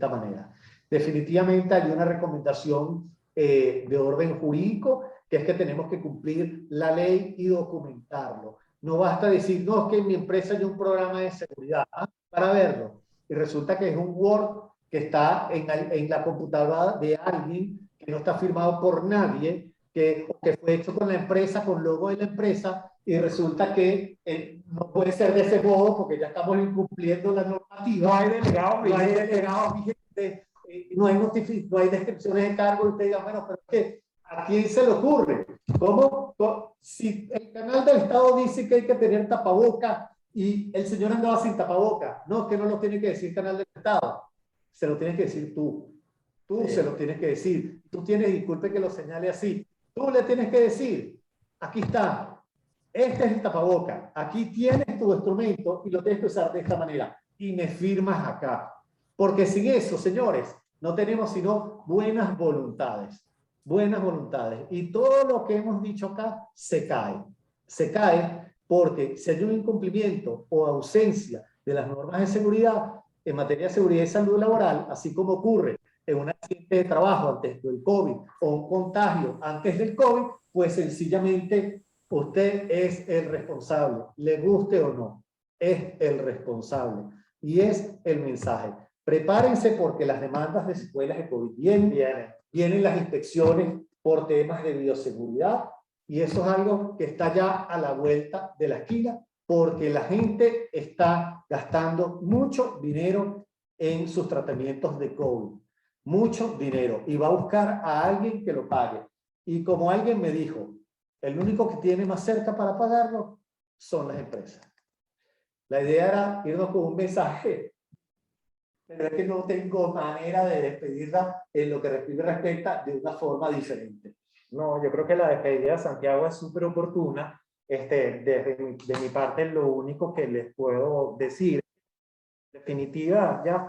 manera. Definitivamente hay una recomendación de orden jurídico, que es que tenemos que cumplir la ley y documentarlo. No basta decir, no, es que en mi empresa hay un programa de seguridad para verlo. Y resulta que es un Word que está en la computadora de alguien que no está firmado por nadie, que fue hecho con la empresa, con logo de la empresa, y resulta que no puede ser de ese modo porque ya estamos incumpliendo la normativa. No hay delegado vigente, no hay descripciones de cargo, y usted diga, bueno, pero es que ¿a quién se le ocurre? ¿Cómo? Si el canal del Estado dice que hay que tener tapaboca y el señor andaba sin tapaboca, no, es que no lo tiene que decir el canal del Estado, se lo tienes que decir tú. Tú se lo tienes que decir. Tú tienes, disculpe que lo señale así, tú le tienes que decir, aquí está, este es el tapaboca, aquí tienes tu instrumento y lo tienes que usar de esta manera y me firmas acá. Porque sin eso, señores, no tenemos sino buenas voluntades. Buenas voluntades. Y todo lo que hemos dicho acá se cae. Se cae porque si hay un incumplimiento o ausencia de las normas de seguridad en materia de seguridad y salud laboral, así como ocurre en un accidente de trabajo antes del COVID o un contagio antes del COVID, pues sencillamente usted es el responsable, le guste o no, es el responsable. Y es el mensaje. Prepárense porque las demandas de secuelas de COVID vienen las inspecciones por temas de bioseguridad y eso es algo que está ya a la vuelta de la esquina porque la gente está gastando mucho dinero en sus tratamientos de COVID. Mucho dinero y va a buscar a alguien que lo pague. Y como alguien me dijo, el único que tiene más cerca para pagarlo son las empresas. La idea era irnos con un mensaje, pero es que no tengo manera de despedirla en lo que respecta de una forma diferente. No, yo creo que la despedida de Santiago es súper oportuna. De mi parte, lo único que les puedo decir definitiva, ya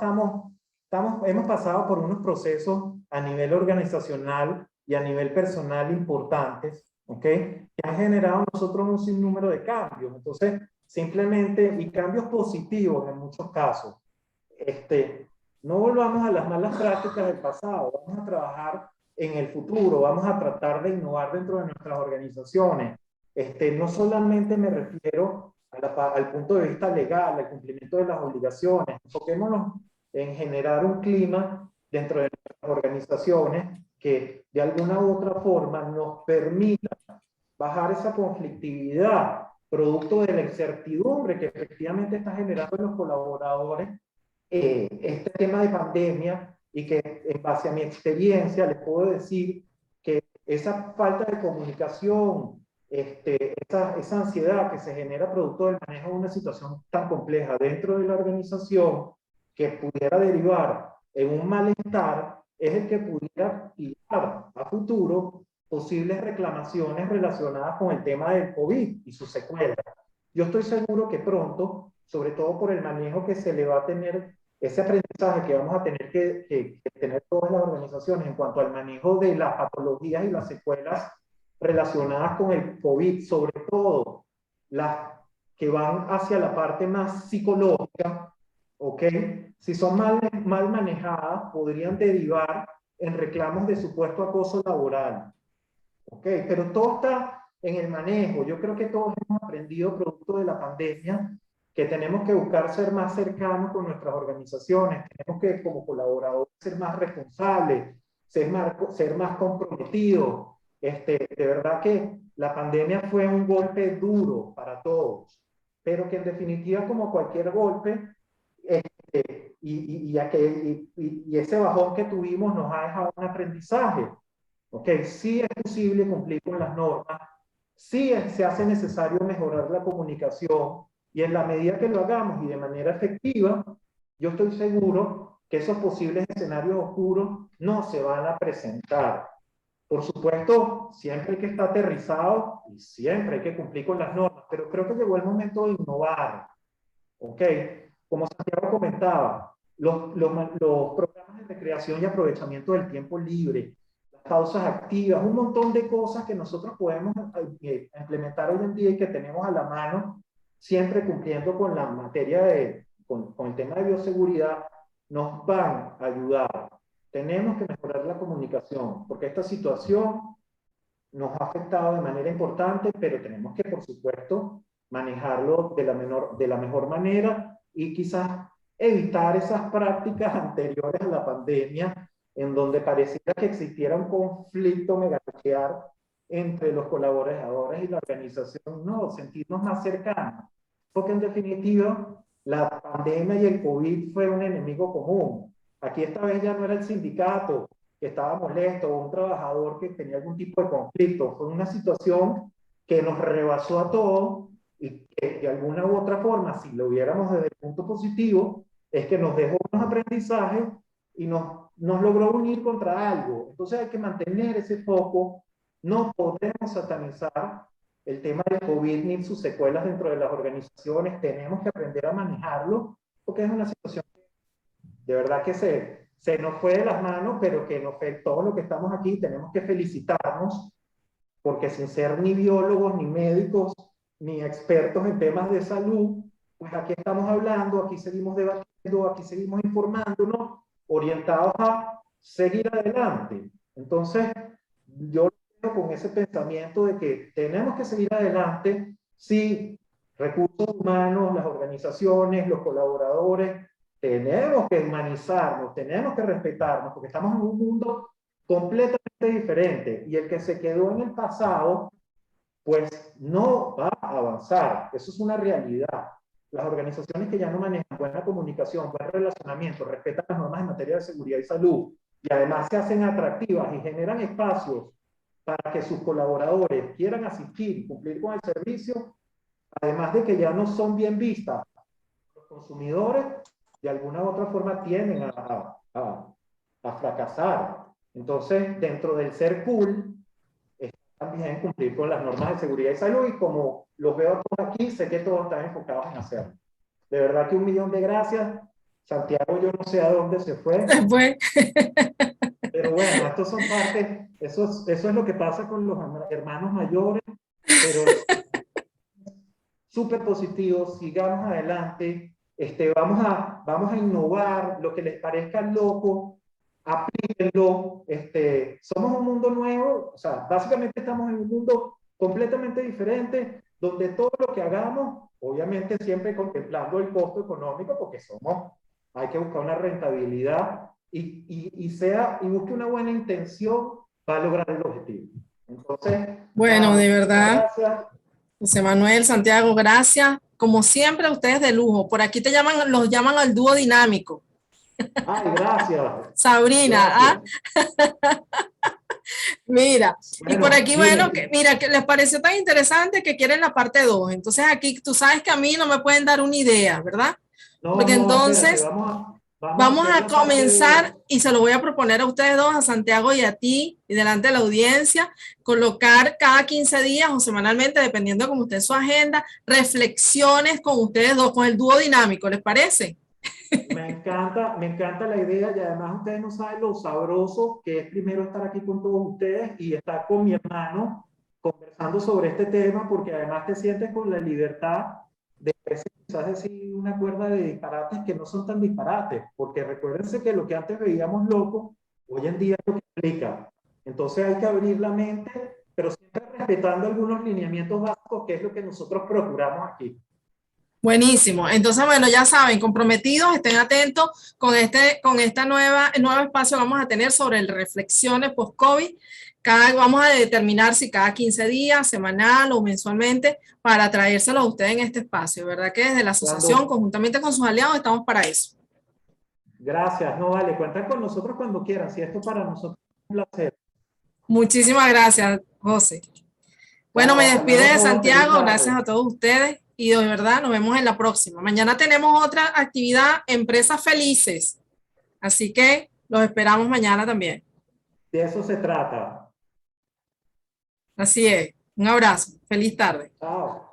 hemos pasado por unos procesos a nivel organizacional y a nivel personal importantes, ¿ok? Que han generado en nosotros un sinnúmero de cambios. Entonces, simplemente, y cambios positivos en muchos casos. No volvamos a las malas prácticas del pasado, vamos a trabajar en el futuro, vamos a tratar de innovar dentro de nuestras organizaciones. No solamente me refiero al punto de vista legal, al cumplimiento de las obligaciones, enfoquémonos en generar un clima dentro de nuestras organizaciones que de alguna u otra forma nos permita bajar esa conflictividad producto de la incertidumbre que efectivamente está generando en los colaboradores este tema de pandemia, y que en base a mi experiencia les puedo decir que esa falta de comunicación, esa ansiedad que se genera producto del manejo de una situación tan compleja dentro de la organización, que pudiera derivar en un malestar, es el que pudiera llevar a futuro posibles reclamaciones relacionadas con el tema del COVID y sus secuelas. Yo estoy seguro que pronto, sobre todo por el manejo que se le va a tener, ese aprendizaje que vamos a tener que tener todas las organizaciones en cuanto al manejo de las patologías y las secuelas relacionadas con el COVID, sobre todo las que van hacia la parte más psicológica, ¿ok? Si son mal manejadas, podrían derivar en reclamos de supuesto acoso laboral, ¿ok? Pero todo está en el manejo. Yo creo que todos hemos aprendido producto de la pandemia que tenemos que buscar ser más cercanos con nuestras organizaciones, tenemos que como colaboradores ser más responsables, ser más comprometidos. De verdad que la pandemia fue un golpe duro para todos, pero que en definitiva, como cualquier golpe, y ese bajón que tuvimos nos ha dejado un aprendizaje. ¿Ok? Sí es posible cumplir con las normas, sí se hace necesario mejorar la comunicación, y en la medida que lo hagamos y de manera efectiva, yo estoy seguro que esos posibles escenarios oscuros no se van a presentar. Por supuesto, siempre hay que estar aterrizado y siempre hay que cumplir con las normas, pero creo que llegó el momento de innovar. ¿Ok? Como Santiago comentaba, los programas de recreación y aprovechamiento del tiempo libre, las pausas activas, un montón de cosas que nosotros podemos implementar hoy en día y que tenemos a la mano, siempre cumpliendo con la materia con el tema de bioseguridad, nos van a ayudar. Tenemos que mejorar la comunicación, porque esta situación nos ha afectado de manera importante, pero tenemos que, por supuesto, manejarlo de la mejor manera, y quizás evitar esas prácticas anteriores a la pandemia, en donde pareciera que existiera un conflicto meganuclear entre los colaboradores y la organización. No, sentirnos más cercanos, porque en definitiva la pandemia y el COVID fue un enemigo común. Aquí esta vez ya no era el sindicato que estaba molesto o un trabajador que tenía algún tipo de conflicto, fue una situación que nos rebasó a todos, y que de alguna u otra forma, si lo viéramos desde el punto positivo, es que nos dejó unos aprendizajes y nos logró unir contra algo. Entonces hay que mantener ese foco, no podemos satanizar el tema del COVID ni sus secuelas dentro de las organizaciones, tenemos que aprender a manejarlo, porque es una situación de verdad que se nos fue de las manos, pero que todos los que estamos aquí tenemos que felicitarnos, porque sin ser ni biólogos, ni médicos, ni expertos en temas de salud, pues aquí estamos hablando, aquí seguimos debatiendo, aquí seguimos informándonos, orientados a seguir adelante. Entonces, yo con ese pensamiento de que tenemos que seguir adelante, sí, recursos humanos, las organizaciones, los colaboradores, tenemos que humanizarnos, tenemos que respetarnos, porque estamos en un mundo completamente diferente, y el que se quedó en el pasado, pues no va a avanzar. Eso es una realidad. Las organizaciones que ya no manejan buena comunicación, buen relacionamiento, respetan las normas en materia de seguridad y salud, y además se hacen atractivas y generan espacios para que sus colaboradores quieran asistir y cumplir con el servicio, además de que ya no son bien vistas, los consumidores de alguna u otra forma tienden a fracasar. Entonces, dentro del ser cool, está también cumplir con las normas de seguridad y salud, y como los veo a todos aquí, sé que todos están enfocados en hacerlo. De verdad que 1.000.000 de gracias. Santiago yo no sé a dónde se fue, Después, pero bueno, estos son parte, eso es lo que pasa con los hermanos mayores, pero súper positivos, sigamos adelante, vamos a innovar, lo que les parezca loco, aplíquenlo, somos un mundo nuevo, o sea, básicamente estamos en un mundo completamente diferente, donde todo lo que hagamos, obviamente siempre contemplando el costo económico, porque hay que buscar una rentabilidad y busque una buena intención, va a lograr el objetivo. Entonces, bueno, de muchísimas verdad, gracias. José Manuel, Santiago, gracias. Como siempre, ustedes de lujo. Por aquí los llaman al dúo dinámico. Ay, gracias. Sabrina, ¿ah? Gracias. Mira, y por Bueno, aquí, bueno, miren, mira, que les pareció tan interesante que quieren la parte 2. Entonces aquí, tú sabes que a mí no me pueden dar una idea, ¿verdad? no, Porque no, espérate, entonces vamos a vamos hacer a la parte 2. comenzar y se lo voy a proponer a ustedes dos, a Santiago y a ti, y delante de la audiencia, colocar cada 15 días o semanalmente, dependiendo de cómo esté su agenda, reflexiones con ustedes dos, con el dúo dinámico, ¿les parece? Me encanta la idea y además ustedes no saben lo sabroso que es primero estar aquí con todos ustedes y estar con mi hermano conversando sobre este tema porque además te sientes con la libertad de quizás decir una cuerda de disparates que no son tan disparates, porque recuérdense que lo que antes veíamos loco, hoy en día es lo que aplica. Entonces hay que abrir la mente, pero siempre respetando algunos lineamientos básicos, que es lo que nosotros procuramos aquí. Buenísimo. Entonces, bueno, ya saben, comprometidos, estén atentos con esta nuevo espacio que vamos a tener sobre el reflexiones post-COVID. Vamos a determinar si cada 15 días, semanal o mensualmente, para traérselo a ustedes en este espacio, ¿verdad? Que desde la asociación, conjuntamente con sus aliados, estamos para eso. Gracias, no vale, cuentan con nosotros cuando quieran, si esto para nosotros es un placer. Muchísimas gracias, José. Bueno, Chao, me hasta despide luego a de todos, feliz Santiago, gracias tarde. a todos ustedes y de verdad nos vemos en la próxima. Mañana tenemos otra actividad, Empresas Felices, así que los esperamos mañana también. De eso se trata. Así es, un abrazo, feliz tarde. Chao.